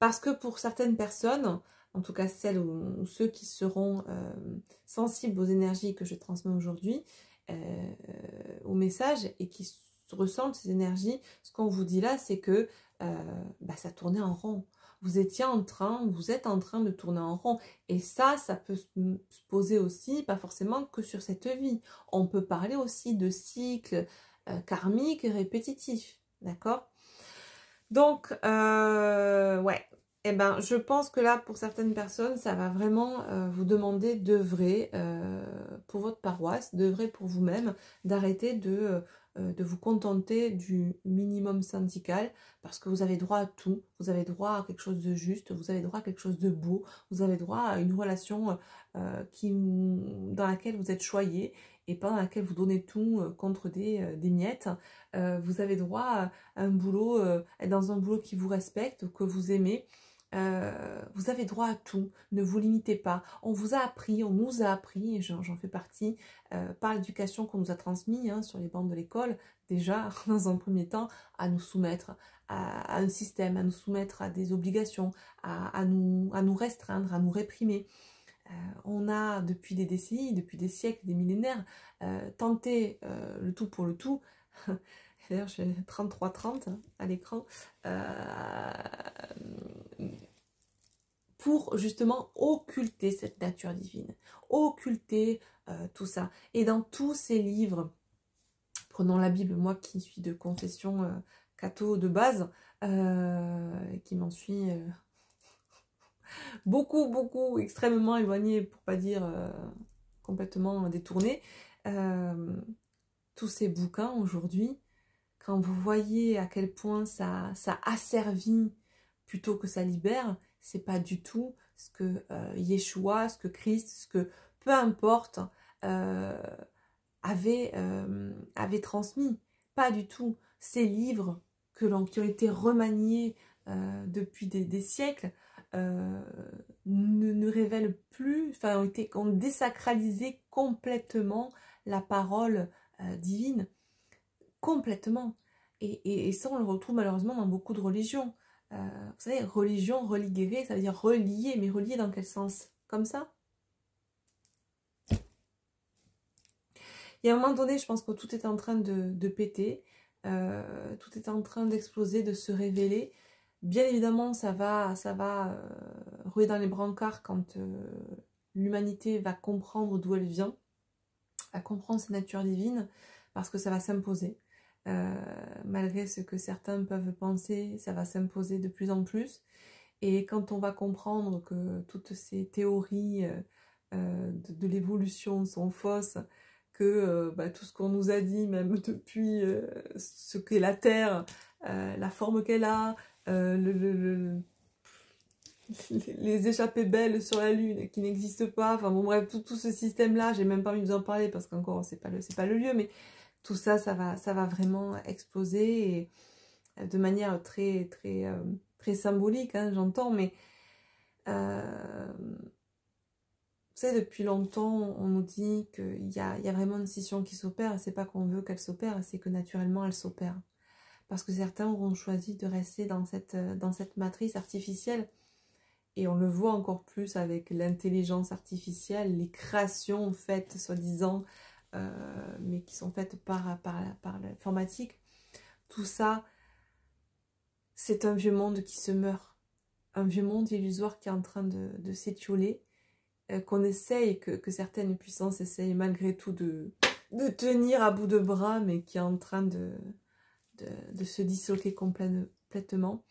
Parce que pour certaines personnes, en tout cas celles ou ceux qui seront sensibles aux énergies que je transmets aujourd'hui, au message et qui ressentent ces énergies, ce qu'on vous dit là, c'est que ça tournait en rond. Vous êtes en train de tourner en rond. Et ça peut se poser aussi, pas forcément que sur cette vie. On peut parler aussi de cycles karmiques et répétitifs. D'accord? Donc, ouais. Eh ben, je pense que là, pour certaines personnes, ça va vraiment vous demander d'œuvrer pour votre paroisse, d'œuvrer pour vous-même, d'arrêter de vous contenter du minimum syndical, parce que vous avez droit à tout, vous avez droit à quelque chose de juste, vous avez droit à quelque chose de beau, vous avez droit à une relation dans laquelle vous êtes choyé, et pas dans laquelle vous donnez tout contre des miettes. Vous avez droit à un boulot, être dans un boulot qui vous respecte, que vous aimez. Vous avez droit à tout, ne vous limitez pas. On vous a appris, on nous a appris, et j'en fais partie, par l'éducation qu'on nous a transmise sur les bancs de l'école, déjà dans un premier temps, à nous soumettre à un système, à nous soumettre à des obligations, à nous restreindre, à nous réprimer. On a depuis des décennies, depuis des siècles, des millénaires, tenté le tout pour le tout. D'ailleurs, j'ai 33-30 à l'écran. Pour justement occulter cette nature divine, occulter tout ça. Et dans tous ces livres, prenons la Bible, moi qui suis de confession catho de base, qui m'en suis beaucoup, extrêmement éloignée, pour pas dire complètement détournée, tous ces bouquins aujourd'hui, quand vous voyez à quel point ça asservit plutôt que ça libère, c'est pas du tout ce que Yeshua, ce que Christ, ce que peu importe avait transmis. Pas du tout. Ces livres qui ont été remaniés depuis des siècles ne révèlent plus, enfin ont désacralisé complètement la parole divine. Complètement. Et ça, on le retrouve malheureusement dans beaucoup de religions. Vous savez, religion, religere, ça veut dire relier, mais relier dans quel sens? Comme ça? Il y a un moment donné, je pense que tout est en train de péter, tout est en train d'exploser, de se révéler. Bien évidemment, ça va rouler dans les brancards quand l'humanité va comprendre d'où elle vient, va comprendre sa nature divine, parce que ça va s'imposer. Malgré ce que certains peuvent penser, ça va s'imposer de plus en plus. Et quand on va comprendre que toutes ces théories de l'évolution sont fausses, que tout ce qu'on nous a dit, même depuis ce qu'est la Terre, la forme qu'elle a, les échappées belles sur la Lune qui n'existent pas, enfin bon bref, tout ce système-là, j'ai même pas envie de vous en parler parce qu'encore c'est pas le lieu, mais tout ça, ça va vraiment exploser et de manière très symbolique, hein, j'entends, mais vous savez, depuis longtemps, on nous dit qu'il y a vraiment une scission qui s'opère, et c'est pas qu'on veut qu'elle s'opère, c'est que naturellement elle s'opère. Parce que certains auront choisi de rester dans cette matrice artificielle. Et on le voit encore plus avec l'intelligence artificielle, les créations faites soi-disant, mais qui sont faites par l'informatique. Tout ça, c'est un vieux monde qui se meurt. Un vieux monde illusoire qui est en train de s'étioler, qu'on essaye, que certaines puissances essayent malgré tout de tenir à bout de bras, mais qui est en train de se disloquer complètement.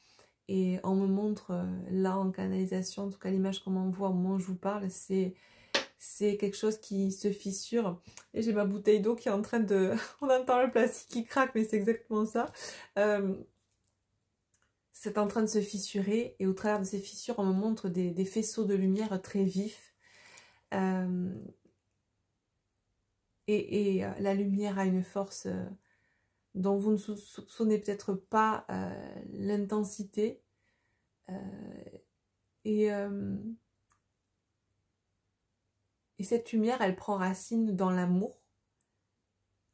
Et on me montre là en canalisation, en tout cas l'image qu'on m'envoie au moment où je vous parle, c'est quelque chose qui se fissure. Et j'ai ma bouteille d'eau qui est en train de... On entend le plastique qui craque, mais c'est exactement ça. C'est en train de se fissurer, et au travers de ces fissures, on me montre des faisceaux de lumière très vifs. Et la lumière a une force... dont vous ne soupçonnez peut-être pas l'intensité. Et cette lumière, elle prend racine dans l'amour.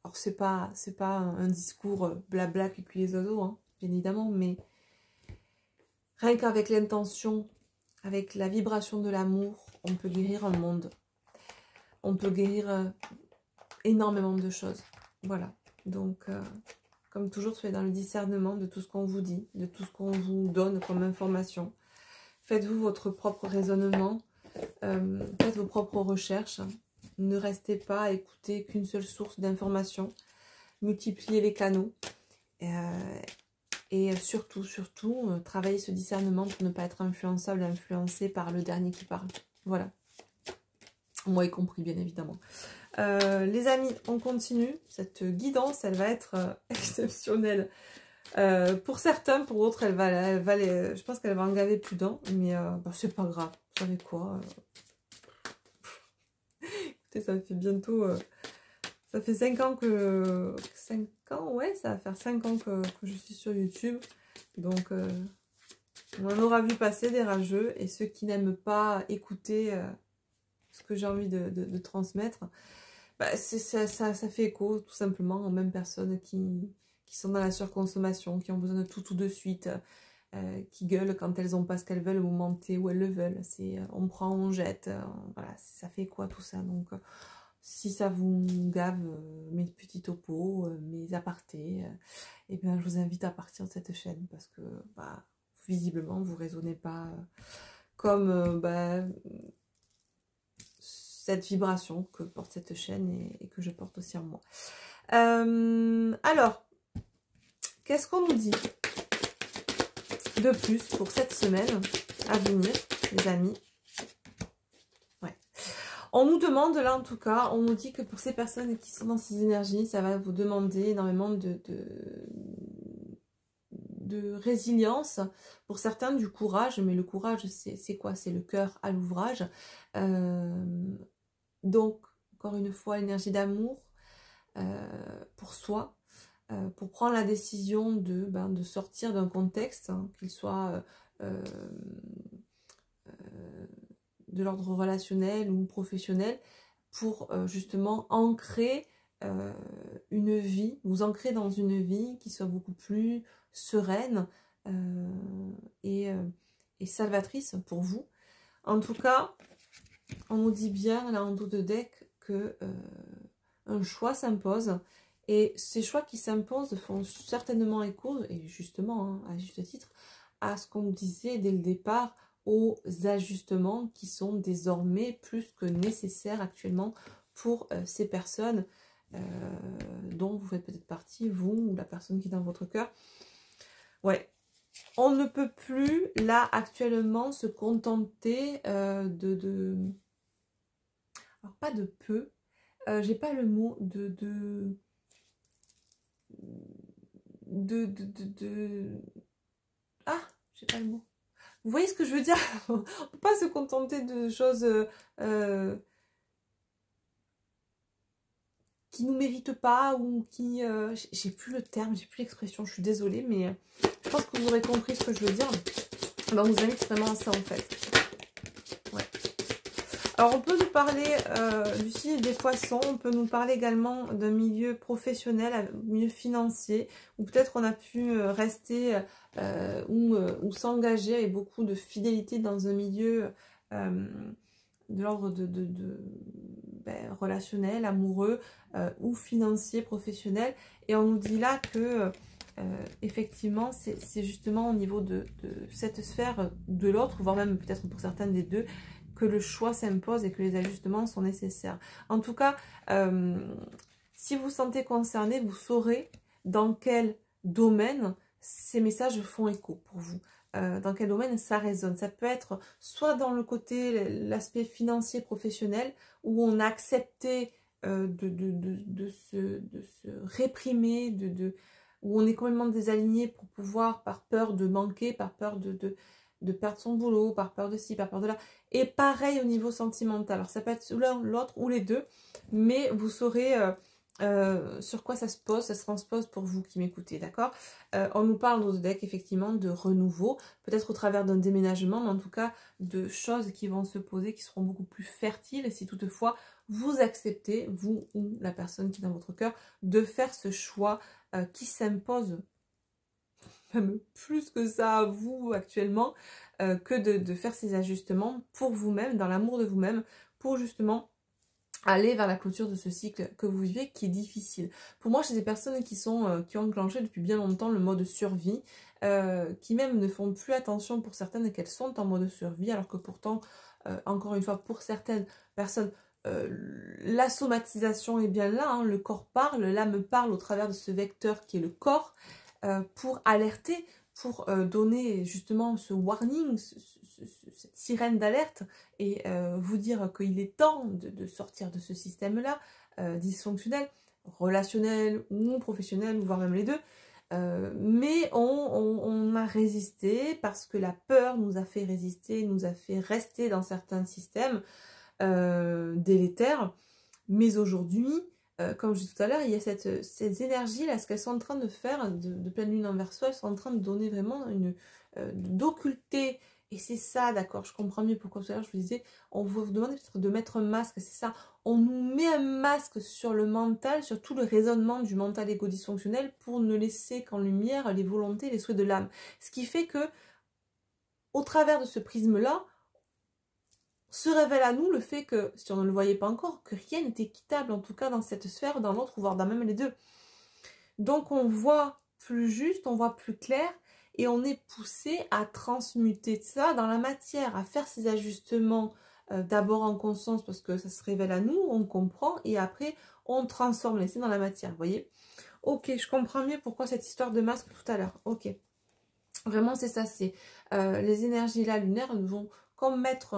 Alors c'est pas un discours blabla qui cuit les oiseaux, hein, bien évidemment, mais rien qu'avec l'intention, avec la vibration de l'amour, on peut guérir un monde. On peut guérir énormément de choses. Voilà. Donc, comme toujours, soyez dans le discernement de tout ce qu'on vous dit, de tout ce qu'on vous donne comme information. Faites-vous votre propre raisonnement, faites vos propres recherches. Ne restez pas à écouter qu'une seule source d'information. Multipliez les canaux. Et surtout, travaillez ce discernement pour ne pas être influençable, influencé par le dernier qui parle. Voilà. Moi y compris, bien évidemment. Les amis, on continue. Cette guidance, elle va être exceptionnelle. Pour certains, pour d'autres, je pense qu'elle va en gaver plus d'un. Mais c'est pas grave. Vous savez quoi écoutez, ça fait bientôt... ça fait 5 ans que... 5 ans, ouais, ça va faire 5 ans que je suis sur YouTube. Donc, on en aura vu passer des rageux. Et ceux qui n'aiment pas écouter ce que j'ai envie de transmettre... ça fait écho tout simplement aux mêmes personnes qui sont dans la surconsommation, qui ont besoin de tout de suite, qui gueulent quand elles n'ont pas ce qu'elles veulent au moment T où elles le veulent. On prend, on jette, voilà, ça fait écho à tout ça. Donc si ça vous gave mes petits topos, mes apartés, eh bien je vous invite à partir de cette chaîne parce que visiblement vous ne raisonnez pas comme cette vibration que porte cette chaîne et que je porte aussi en moi. Alors, qu'est-ce qu'on nous dit de plus pour cette semaine à venir, les amis? Ouais. On nous demande, là en tout cas, on nous dit que pour ces personnes qui sont dans ces énergies, ça va vous demander énormément de résilience, pour certains du courage, mais le courage c'est quoi? C'est le cœur à l'ouvrage. Donc, encore une fois, l'énergie d'amour pour soi, pour prendre la décision de sortir d'un contexte, hein, qu'il soit de l'ordre relationnel ou professionnel, pour justement ancrer une vie, vous ancrer dans une vie qui soit beaucoup plus sereine et salvatrice pour vous. En tout cas, on nous dit bien, là en dos de deck, que un choix s'impose. Et ces choix qui s'imposent font certainement écho, et justement, hein, à juste titre, à ce qu'on disait dès le départ, aux ajustements qui sont désormais plus que nécessaires actuellement pour ces personnes dont vous faites peut-être partie, vous ou la personne qui est dans votre cœur. Ouais, on ne peut plus là actuellement se contenter alors pas de peu, j'ai pas le mot ah, j'ai pas le mot. Vous voyez ce que je veux dire? On peut pas se contenter de choses qui nous méritent pas ou qui... j'ai plus le terme, j'ai plus l'expression, je suis désolée, mais je pense que vous aurez compris ce que je veux dire. Ben, on vous invite vraiment à ça en fait. Ouais. Alors on peut nous parler du signe des poissons, on peut nous parler également d'un milieu professionnel, un milieu financier, où peut-être on a pu rester ou s'engager avec beaucoup de fidélité dans un milieu de l'ordre relationnel, amoureux ou financier, professionnel. Et on nous dit là que effectivement c'est justement au niveau de cette sphère de l'autre, voire même peut-être pour certaines des deux, que le choix s'impose et que les ajustements sont nécessaires. En tout cas, si vous vous sentez concerné, vous saurez dans quel domaine ces messages font écho pour vous. Dans quel domaine ça résonne. Ça peut être soit dans le côté, l'aspect financier professionnel, où on a accepté de se réprimer, où on est complètement désaligné pour pouvoir, par peur de manquer, par peur de perdre son boulot, par peur de ci, par peur de là. Et pareil au niveau sentimental. Alors ça peut être l'un, l'autre ou les deux, mais vous saurez sur quoi ça se pose, ça se transpose pour vous qui m'écoutez, d'accord? On nous parle dans le deck effectivement de renouveau, peut-être au travers d'un déménagement, mais en tout cas de choses qui vont se poser, qui seront beaucoup plus fertiles si toutefois vous acceptez, vous ou la personne qui est dans votre cœur, de faire ce choix qui s'impose même plus que ça à vous actuellement, que de faire ces ajustements pour vous-même, dans l'amour de vous-même, pour justement aller vers la clôture de ce cycle que vous vivez qui est difficile. Pour moi, j'ai des personnes qui ont enclenché depuis bien longtemps le mode survie, qui même ne font plus attention pour certaines qu'elles sont en mode survie, alors que pourtant, encore une fois, pour certaines personnes, la somatisation est bien là, hein, le corps parle, l'âme parle au travers de ce vecteur qui est le corps, pour alerter, pour donner justement ce warning, cette sirène d'alerte et vous dire qu'il est temps de sortir de ce système-là, dysfonctionnel, relationnel ou professionnel, ou voire même les deux. Mais on a résisté parce que la peur nous a fait résister, nous a fait rester dans certains systèmes délétères. Mais aujourd'hui, comme je disais tout à l'heure, il y a ces énergies-là, ce qu'elles sont en train de faire de pleine lune envers soi, elles sont en train de donner vraiment d'occulter. Et c'est ça, d'accord, je comprends mieux pourquoi tout à l'heure je vous disais, on vous demande peut-être de mettre un masque, c'est ça. On nous met un masque sur le mental, sur tout le raisonnement du mental égo dysfonctionnel pour ne laisser qu'en lumière les volontés, les souhaits de l'âme. Ce qui fait que, au travers de ce prisme-là, se révèle à nous le fait que, si on ne le voyait pas encore, que rien n'est équitable, en tout cas dans cette sphère, dans l'autre, voire dans même les deux. Donc on voit plus juste, on voit plus clair, et on est poussé à transmuter ça dans la matière, à faire ces ajustements d'abord en conscience, parce que ça se révèle à nous, on comprend, et après on transforme l'essai dans la matière, vous voyez? Ok, je comprends mieux pourquoi cette histoire de masque tout à l'heure, ok. Vraiment c'est ça, c'est les énergies là lunaires nous vont comme mettre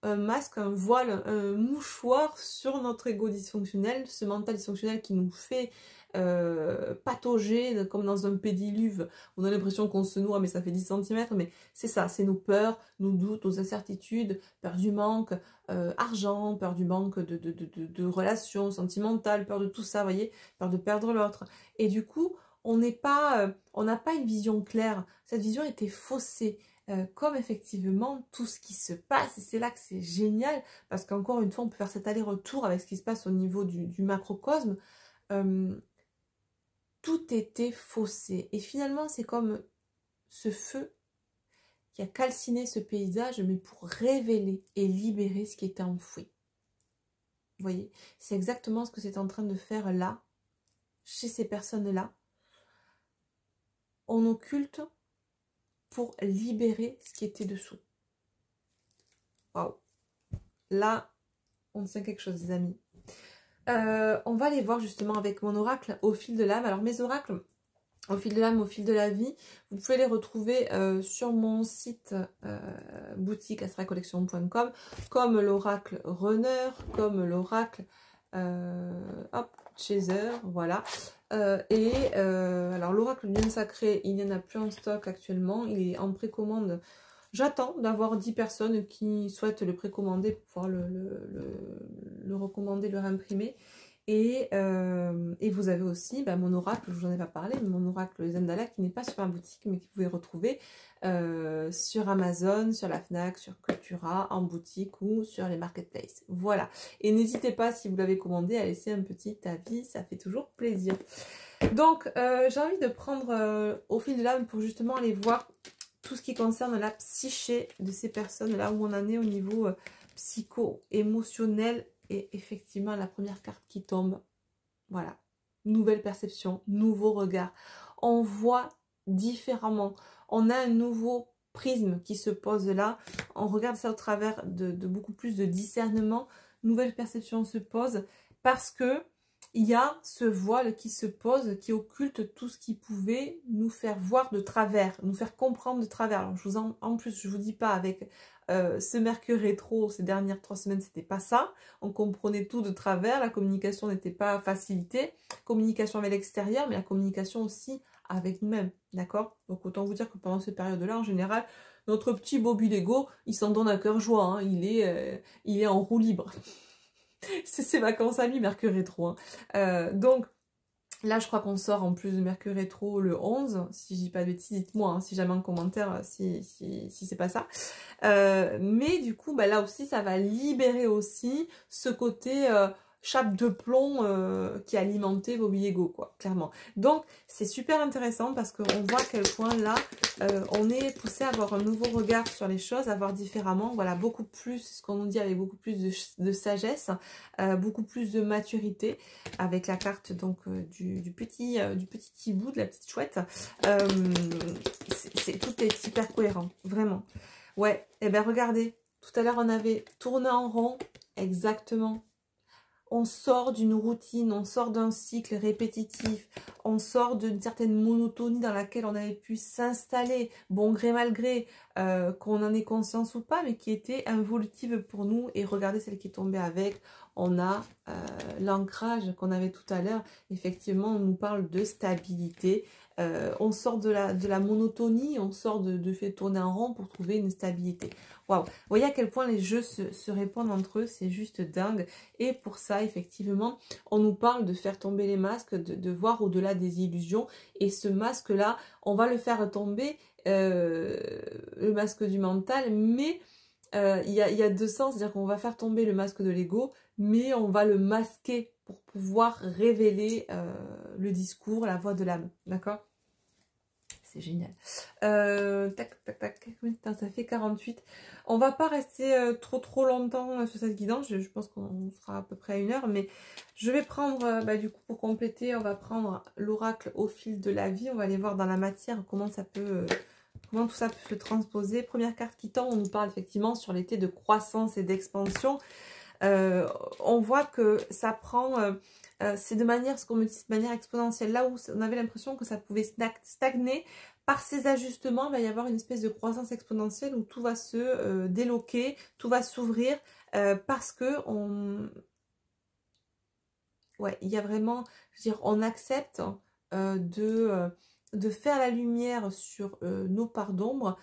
un masque, un voile, un mouchoir sur notre ego dysfonctionnel, ce mental dysfonctionnel qui nous fait patauger comme dans un pédiluve. On a l'impression qu'on se noie mais ça fait 10 cm, mais c'est ça, c'est nos peurs, nos doutes, nos incertitudes, peur du manque, argent, peur du manque de relations sentimentales, peur de tout ça, vous voyez, peur de perdre l'autre. Et du coup, on n'a pas une vision claire, cette vision était faussée. Comme effectivement tout ce qui se passe, et c'est là que c'est génial, parce qu'encore une fois on peut faire cet aller-retour avec ce qui se passe au niveau du macrocosme, tout était faussé, et finalement c'est comme ce feu qui a calciné ce paysage, mais pour révéler et libérer ce qui était enfoui. Vous voyez, c'est exactement ce que c'est en train de faire là, chez ces personnes-là. On occulte pour libérer ce qui était dessous. Waouh. Là, on tient quelque chose, les amis. On va aller voir justement avec mon oracle au fil de l'âme. Alors mes oracles au fil de l'âme, au fil de la vie, vous pouvez les retrouver sur mon site boutique astralcollection.com, comme l'oracle runner, comme l'oracle chaser, voilà. Alors l'oracle du lion sacré, il n'y en a plus en stock actuellement, il est en précommande. J'attends d'avoir 10 personnes qui souhaitent le précommander pour pouvoir le recommander, le réimprimer. Et vous avez aussi mon oracle, je vous en ai pas parlé, mais mon oracle Zendala qui n'est pas sur ma boutique, mais que vous pouvez retrouver sur Amazon, sur la Fnac, sur Cultura, en boutique ou sur les marketplaces. Voilà. Et n'hésitez pas, si vous l'avez commandé, à laisser un petit avis, ça fait toujours plaisir. Donc, j'ai envie de prendre au fil de l'âme pour justement aller voir tout ce qui concerne la psyché de ces personnes, là où on en est au niveau psycho-émotionnel. Et effectivement, la première carte qui tombe, voilà, nouvelle perception, nouveau regard. On voit différemment. On a un nouveau prisme qui se pose là. On regarde ça au travers de beaucoup plus de discernement. Nouvelle perception se pose parce que il y a ce voile qui se pose, qui occulte tout ce qui pouvait nous faire voir de travers, nous faire comprendre de travers. Alors, en plus, je vous dis pas avec ce Mercure rétro, ces dernières 3 semaines, c'était pas ça. On comprenait tout de travers, la communication n'était pas facilitée. Communication avec l'extérieur, mais la communication aussi avec nous-mêmes, d'accord? Donc, autant vous dire que pendant cette période-là, en général, notre petit Bobby Lego, il s'en donne à cœur joie, hein. Il est en roue libre. C'est ses vacances à lui, Mercure rétro. Hein. Donc, là, je crois qu'on sort en plus de Mercure rétro le 11. Si je dis pas de bêtises, dites-moi hein, si jamais en commentaire, si c'est pas ça. Mais du coup, là aussi, ça va libérer aussi ce côté chape de plomb qui alimentait Bobby Lego, quoi, clairement. Donc, c'est super intéressant parce qu'on voit à quel point là, on est poussé à avoir un nouveau regard sur les choses, à voir différemment. Voilà, beaucoup plus, ce qu'on nous dit avec beaucoup plus de sagesse, beaucoup plus de maturité, avec la carte donc du petit hibou, de la petite chouette. Tout est hyper cohérent, vraiment. Ouais, et bien regardez, tout à l'heure on avait tourné en rond, exactement. On sort d'une routine, on sort d'un cycle répétitif, on sort d'une certaine monotonie dans laquelle on avait pu s'installer, bon gré mal gré, qu'on en ait conscience ou pas, mais qui était involutive pour nous. Et regardez celle qui est tombée avec, on a l'ancrage qu'on avait tout à l'heure. Effectivement, on nous parle de stabilité. On sort de la monotonie, on sort de fait tourner en rond pour trouver une stabilité. Waouh! Vous voyez à quel point les jeux se répondent entre eux, c'est juste dingue. Et pour ça, effectivement, on nous parle de faire tomber les masques, de voir au-delà des illusions. Et ce masque-là, on va le faire tomber, le masque du mental, mais il y a deux sens, c'est-à-dire qu'on va faire tomber le masque de l'ego, mais on va le masquer pour pouvoir révéler le discours, la voix de l'âme, d'accord? C'est génial. Tac, tac, tac, putain, ça fait 48. On va pas rester trop longtemps sur cette guidance, je pense qu'on sera à peu près à 1 heure, mais je vais prendre, du coup, pour compléter, on va prendre l'oracle au fil de la vie, on va aller voir dans la matière comment ça peut... Comment tout ça peut se transposer. Première carte qui tombe, on nous parle effectivement sur l'été de croissance et d'expansion. On voit que ça prend, c'est de manière, ce qu'on me dit, de manière exponentielle. Là où on avait l'impression que ça pouvait stagner, par ces ajustements, il va y avoir une espèce de croissance exponentielle où tout va se déloquer, tout va s'ouvrir parce que ouais, il y a vraiment, je veux dire, on accepte de faire la lumière sur nos parts d'ombre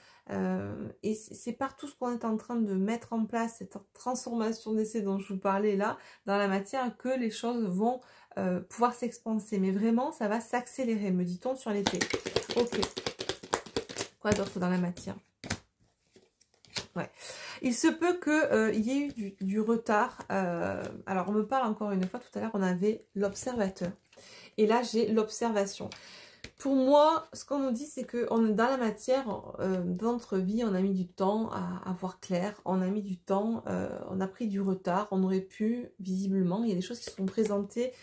et c'est par tout ce qu'on est en train de mettre en place, cette transformation d'essai dont je vous parlais là, dans la matière, que les choses vont pouvoir s'expanser. Mais vraiment, ça va s'accélérer, me dit-on, sur l'été. Ok. Quoi d'autre dans la matière? Ouais. Il se peut qu'il y ait eu du retard. Alors, on me parle encore une fois, tout à l'heure, on avait l'observateur. Et là, j'ai l'observation. Pour moi, ce qu'on nous dit, c'est que dans la matière, dans notre vie, on a mis du temps à voir clair. On a mis du temps, on a pris du retard. On aurait pu, visiblement, il y a des choses qui se sont présentées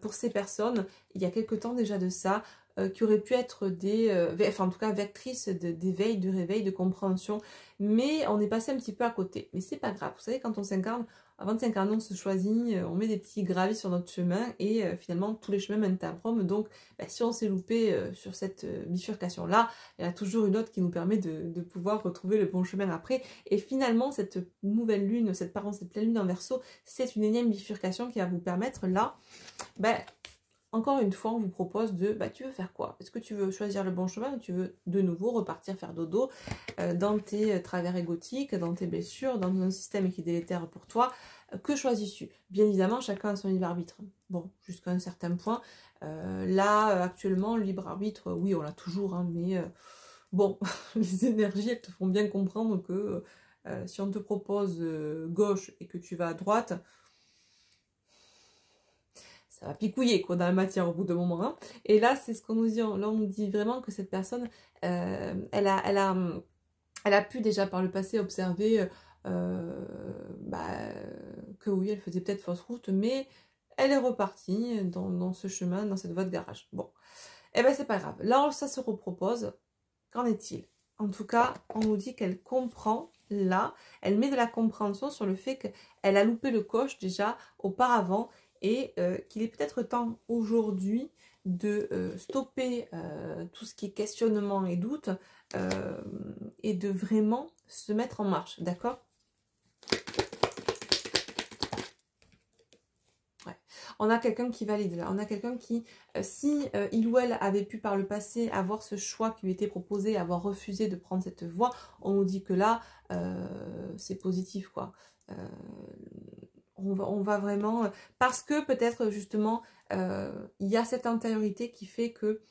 pour ces personnes. Il y a quelque temps déjà de ça. qui auraient pu être enfin en tout cas vectrices d'éveil, de réveil, de compréhension, mais on est passé un petit peu à côté. Mais c'est pas grave, vous savez, quand on s'incarne, avant de s'incarner, on se choisit, on met des petits gravis sur notre chemin, et finalement tous les chemins mènent à Rome. Donc si on s'est loupé sur cette bifurcation-là, il y en a toujours une autre qui nous permet de pouvoir retrouver le bon chemin après. Et finalement, cette nouvelle lune, cette pleine lune en Verseau, c'est une énième bifurcation qui va vous permettre là, encore une fois, on vous propose de, tu veux faire quoi? Est-ce que tu veux choisir le bon chemin ou tu veux de nouveau repartir faire dodo dans tes travers égotiques, dans tes blessures, dans un système qui est délétère pour toi? Que choisis-tu? Bien évidemment, chacun a son libre arbitre. Bon, jusqu'à un certain point. Là, actuellement, le libre arbitre, oui, on l'a toujours, hein, mais bon, les énergies, elles te font bien comprendre que si on te propose gauche et que tu vas à droite, ça va picouiller quoi dans la matière au bout d'un moment. Hein. Et là, c'est ce qu'on nous dit. Là, on nous dit vraiment que cette personne, elle a pu déjà par le passé observer que oui, elle faisait peut-être fausse route, mais elle est repartie dans ce chemin, dans cette voie de garage. Bon, et c'est pas grave. Là, ça se repropose. Qu'en est-il? En tout cas, on nous dit qu'elle comprend là, elle met de la compréhension sur le fait qu'elle a loupé le coche déjà auparavant, et qu'il est peut-être temps aujourd'hui de stopper tout ce qui est questionnement et doute et de vraiment se mettre en marche, d'accord? Ouais. On a quelqu'un qui valide là, on a quelqu'un qui, si il ou elle avait pu par le passé avoir ce choix qui lui était proposé, avoir refusé de prendre cette voie, on nous dit que là, c'est positif quoi. On va vraiment... Parce que peut-être justement, il y a cette intériorité qui fait que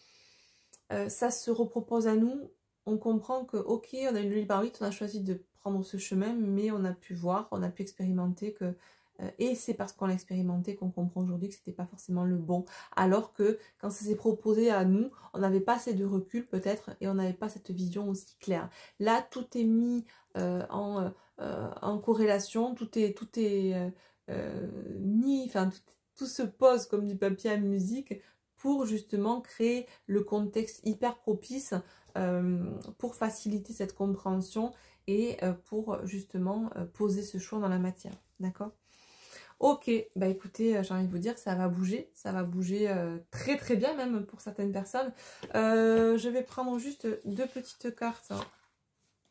ça se repropose à nous. On comprend que, ok, on a eu le libre arbitre, on a choisi de prendre ce chemin, mais on a pu voir, on a pu expérimenter que... et c'est parce qu'on l'a expérimenté qu'on comprend aujourd'hui que c'était pas forcément le bon. Alors que quand ça s'est proposé à nous, on n'avait pas assez de recul peut-être, et on n'avait pas cette vision aussi claire. Là, tout est mis en corrélation, tout est mis, enfin tout se pose comme du papier à musique pour justement créer le contexte hyper propice pour faciliter cette compréhension et pour justement poser ce choix dans la matière, d'accord? Ok, écoutez, j'ai envie de vous dire, ça va bouger très très bien même pour certaines personnes. Je vais prendre juste deux petites cartes, hein.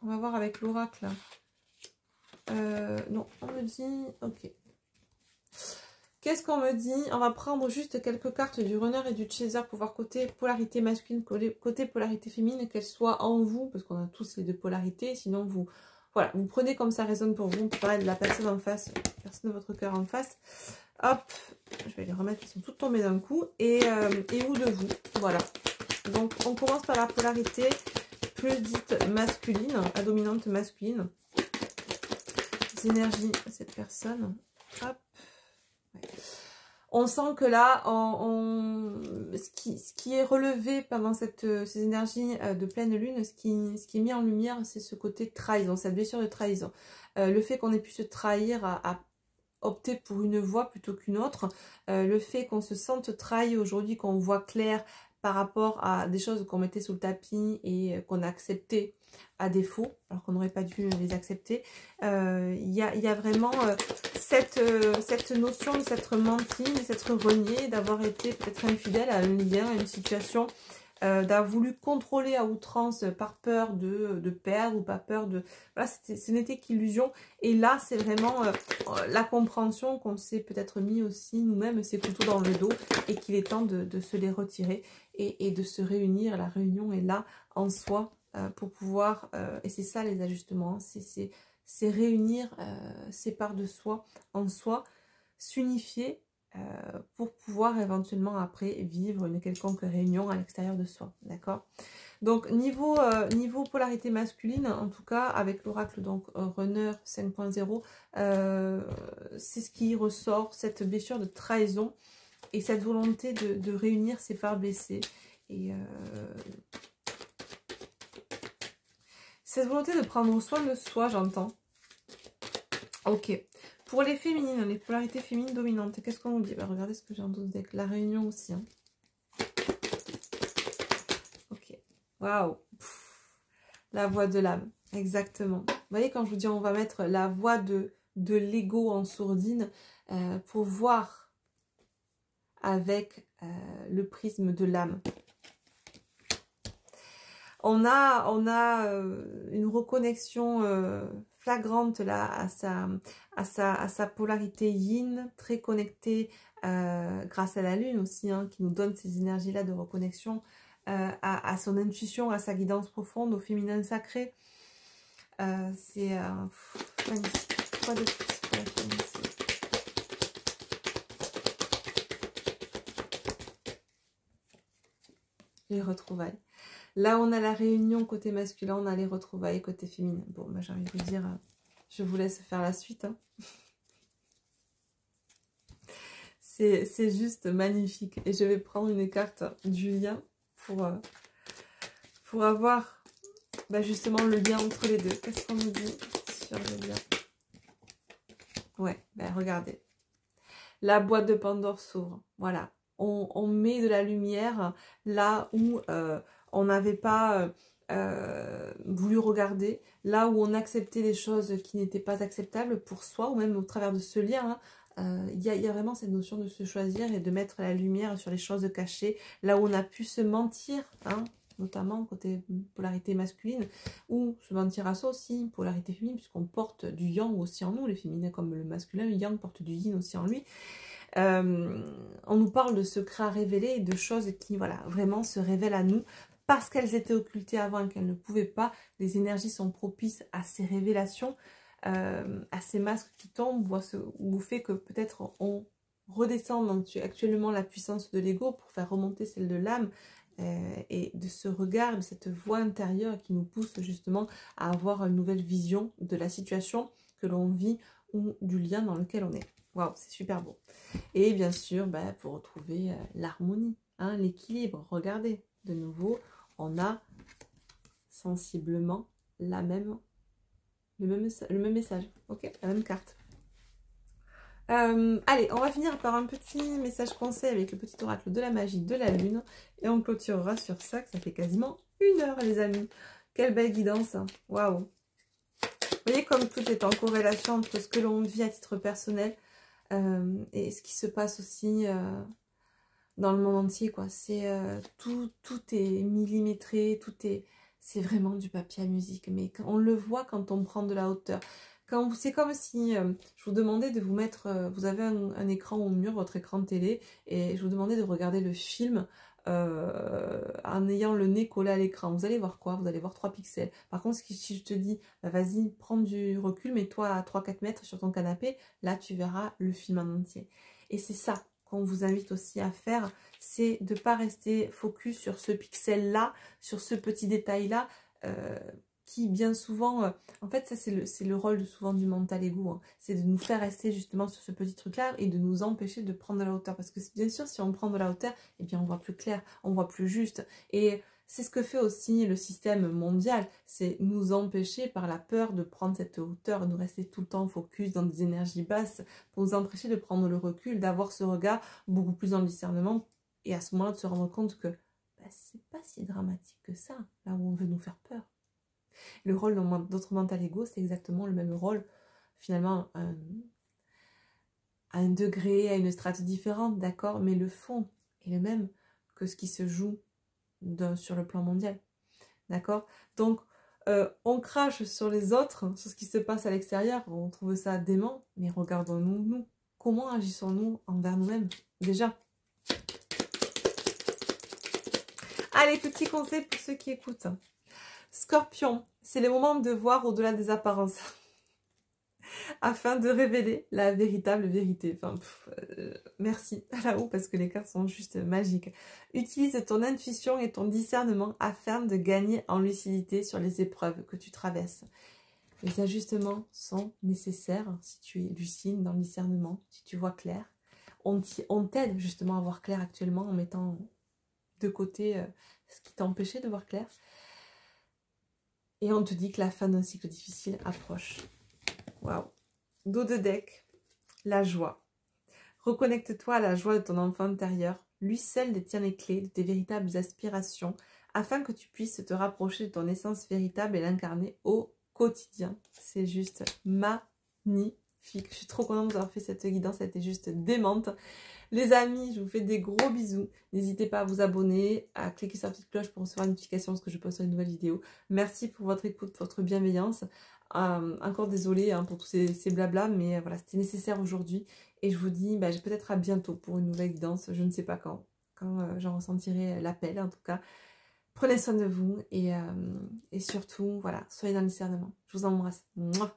On va voir avec l'oracle. Non, on me dit, ok. Qu'est-ce qu'on me dit? On va prendre juste quelques cartes du runner et du chaser pour voir côté polarité masculine, côté polarité féminine, qu'elles soient en vous, parce qu'on a tous les deux polarités, sinon vous... Voilà, vous prenez comme ça résonne pour vous, pour parler de la personne en face, personne de votre cœur en face. Hop, je vais les remettre, elles sont toutes tombées d'un coup. Et ou de vous, voilà. Donc on commence par la polarité plus dite masculine, à dominante masculine. Les énergies de cette personne, hop. Ouais. On sent que là, ce qui est relevé pendant ces énergies de pleine lune, ce qui est mis en lumière, c'est ce côté trahison, cette blessure de trahison. Le fait qu'on ait pu se trahir à opter pour une voie plutôt qu'une autre, le fait qu'on se sente trahi aujourd'hui, qu'on voit clair par rapport à des choses qu'on mettait sous le tapis et qu'on a accepté à défaut, alors qu'on n'aurait pas dû les accepter. Il y a vraiment cette notion de s'être menti, de s'être renié, d'avoir été peut-être infidèle à un lien, à une situation, d'avoir voulu contrôler à outrance par peur de perdre ou pas peur de... Voilà, ce n'était qu'illusion. Et là, c'est vraiment la compréhension qu'on s'est peut-être mis aussi nous-mêmes ces couteaux dans le dos et qu'il est temps de se les retirer et de se réunir. La réunion est là en soi pour pouvoir... et c'est ça les ajustements, c'est réunir ces parts de soi en soi, s'unifier pour pouvoir éventuellement après vivre une quelconque réunion à l'extérieur de soi, d'accord? Donc niveau polarité masculine, en tout cas avec l'oracle donc Runner 5.0, c'est ce qui ressort, cette blessure de trahison et cette volonté de réunir ces parts blessées et cette volonté de prendre soin de soi, j'entends. Ok. Pour les féminines, les polarités féminines dominantes, qu'est-ce qu'on nous dit? Regardez ce que j'ai en 12 deck. La réunion aussi. Hein. Waouh. La voix de l'âme, exactement. Vous voyez, quand je vous dis on va mettre la voix de l'ego en sourdine pour voir avec le prisme de l'âme. On a une reconnexion flagrante là à sa polarité yin, très connectée grâce à la lune aussi, hein, qui nous donne ces énergies-là de reconnexion à son intuition, à sa guidance profonde, au féminin sacré. C'est magnifique. Quoi de plus pour la féminité? Les retrouvailles. Là, on a la réunion côté masculin, on a les retrouvailles côté féminin. Bon, bah, j'ai envie de vous dire, je vous laisse faire la suite. Hein. C'est juste magnifique. Et je vais prendre une carte du lien pour avoir bah, justement le lien entre les deux. Qu'est-ce qu'on nous dit sur le lien? Ouais, bah, regardez. La boîte de Pandore s'ouvre. Voilà. On met de la lumière là où on n'avait pas voulu regarder, là où on acceptait des choses qui n'étaient pas acceptables pour soi, ou même au travers de ce lien. Il y a vraiment cette notion de se choisir et de mettre la lumière sur les choses cachées, là où on a pu se mentir, hein, notamment côté polarité masculine, ou se mentir à soi aussi, polarité féminine, puisqu'on porte du yang aussi en nous, les féminins comme le masculin, le yang porte du yin aussi en lui. On nous parle de secrets à révéler et de choses qui, voilà, vraiment se révèlent à nous parce qu'elles étaient occultées avant et qu'elles ne pouvaient pas. Les énergies sont propices à ces révélations, à ces masques qui tombent, ou au fait que peut-être on redescend actuellement la puissance de l'ego pour faire remonter celle de l'âme, et de ce regard, de cette voix intérieure qui nous pousse justement à avoir une nouvelle vision de la situation que l'on vit ou du lien dans lequel on est. Waouh, c'est super beau. Et bien sûr, bah, pour retrouver l'harmonie, hein, l'équilibre. Regardez, de nouveau, on a sensiblement le même message. Ok, la même carte. Allez, on va finir par un petit message conseil avec le petit oracle de la magie de la lune. Et on clôturera sur ça, que ça fait quasiment 1 heure, les amis. Quelle belle guidance. Waouh. Vous voyez comme tout est en corrélation entre ce que l'on vit à titre personnel et ce qui se passe aussi dans le monde entier, quoi. C'est tout est millimétré, c'est vraiment du papier à musique. Mais on le voit quand on prend de la hauteur. C'est comme si je vous demandais de vous mettre, vous avez un écran au mur, votre écran de télé, et je vous demandais de regarder le film en ayant le nez collé à l'écran. Vous allez voir quoi? Vous allez voir 3 pixels. Par contre, si je te dis, bah, vas-y, prends du recul, mets-toi à 3-4 mètres sur ton canapé, là tu verras le film en entier. Et c'est ça qu'on vous invite aussi à faire, c'est de ne pas rester focus sur ce pixel-là, sur ce petit détail-là, qui bien souvent, en fait ça c'est le rôle souvent du mental ego, hein, c'est de nous faire rester justement sur ce petit truc là et de nous empêcher de prendre de la hauteur, parce que bien sûr si on prend de la hauteur, eh bien on voit plus clair, on voit plus juste, et c'est ce que fait aussi le système mondial, c'est nous empêcher par la peur de prendre cette hauteur, de rester tout le temps focus dans des énergies basses, pour nous empêcher de prendre le recul, d'avoir ce regard beaucoup plus dans le discernement, et à ce moment là de se rendre compte que bah, c'est pas si dramatique que ça, là où on veut nous faire peur. Le rôle de notre mental ego, c'est exactement le même rôle, finalement, à un degré, à une strate différente, d'accord, mais le fond est le même que ce qui se joue sur le plan mondial, d'accord. Donc, on crache sur les autres, sur ce qui se passe à l'extérieur, on trouve ça dément, mais regardons-nous, nous. Comment agissons-nous envers nous-mêmes, déjà? Allez, petit conseil pour ceux qui écoutent. Scorpion, c'est le moment de voir au-delà des apparences afin de révéler la véritable vérité. Enfin, merci là-haut parce que les cartes sont juste magiques. Utilise ton intuition et ton discernement afin de gagner en lucidité sur les épreuves que tu traverses. Les ajustements sont nécessaires si tu es lucide dans le discernement, si tu vois clair. On t'aide justement à voir clair actuellement en mettant de côté ce qui t'empêchait de voir clair. Et on te dit que la fin d'un cycle difficile approche. Waouh. Dos de deck, la joie. Reconnecte-toi à la joie de ton enfant intérieur. Lui seul détient les clés de tes véritables aspirations afin que tu puisses te rapprocher de ton essence véritable et l'incarner au quotidien. C'est juste magnifique. Je suis trop contente d'avoir fait cette guidance, ça a été juste démente. Les amis, je vous fais des gros bisous. N'hésitez pas à vous abonner, à cliquer sur la petite cloche pour recevoir une notification lorsque je poste une nouvelle vidéo. Merci pour votre écoute, pour votre bienveillance. Encore désolée pour tous ces blablas, mais voilà, c'était nécessaire aujourd'hui. Et je vous dis peut-être à bientôt pour une nouvelle guidance. Je ne sais pas quand j'en ressentirai l'appel en tout cas. Prenez soin de vous et surtout, voilà, soyez dans le discernement. Je vous embrasse. Mouah.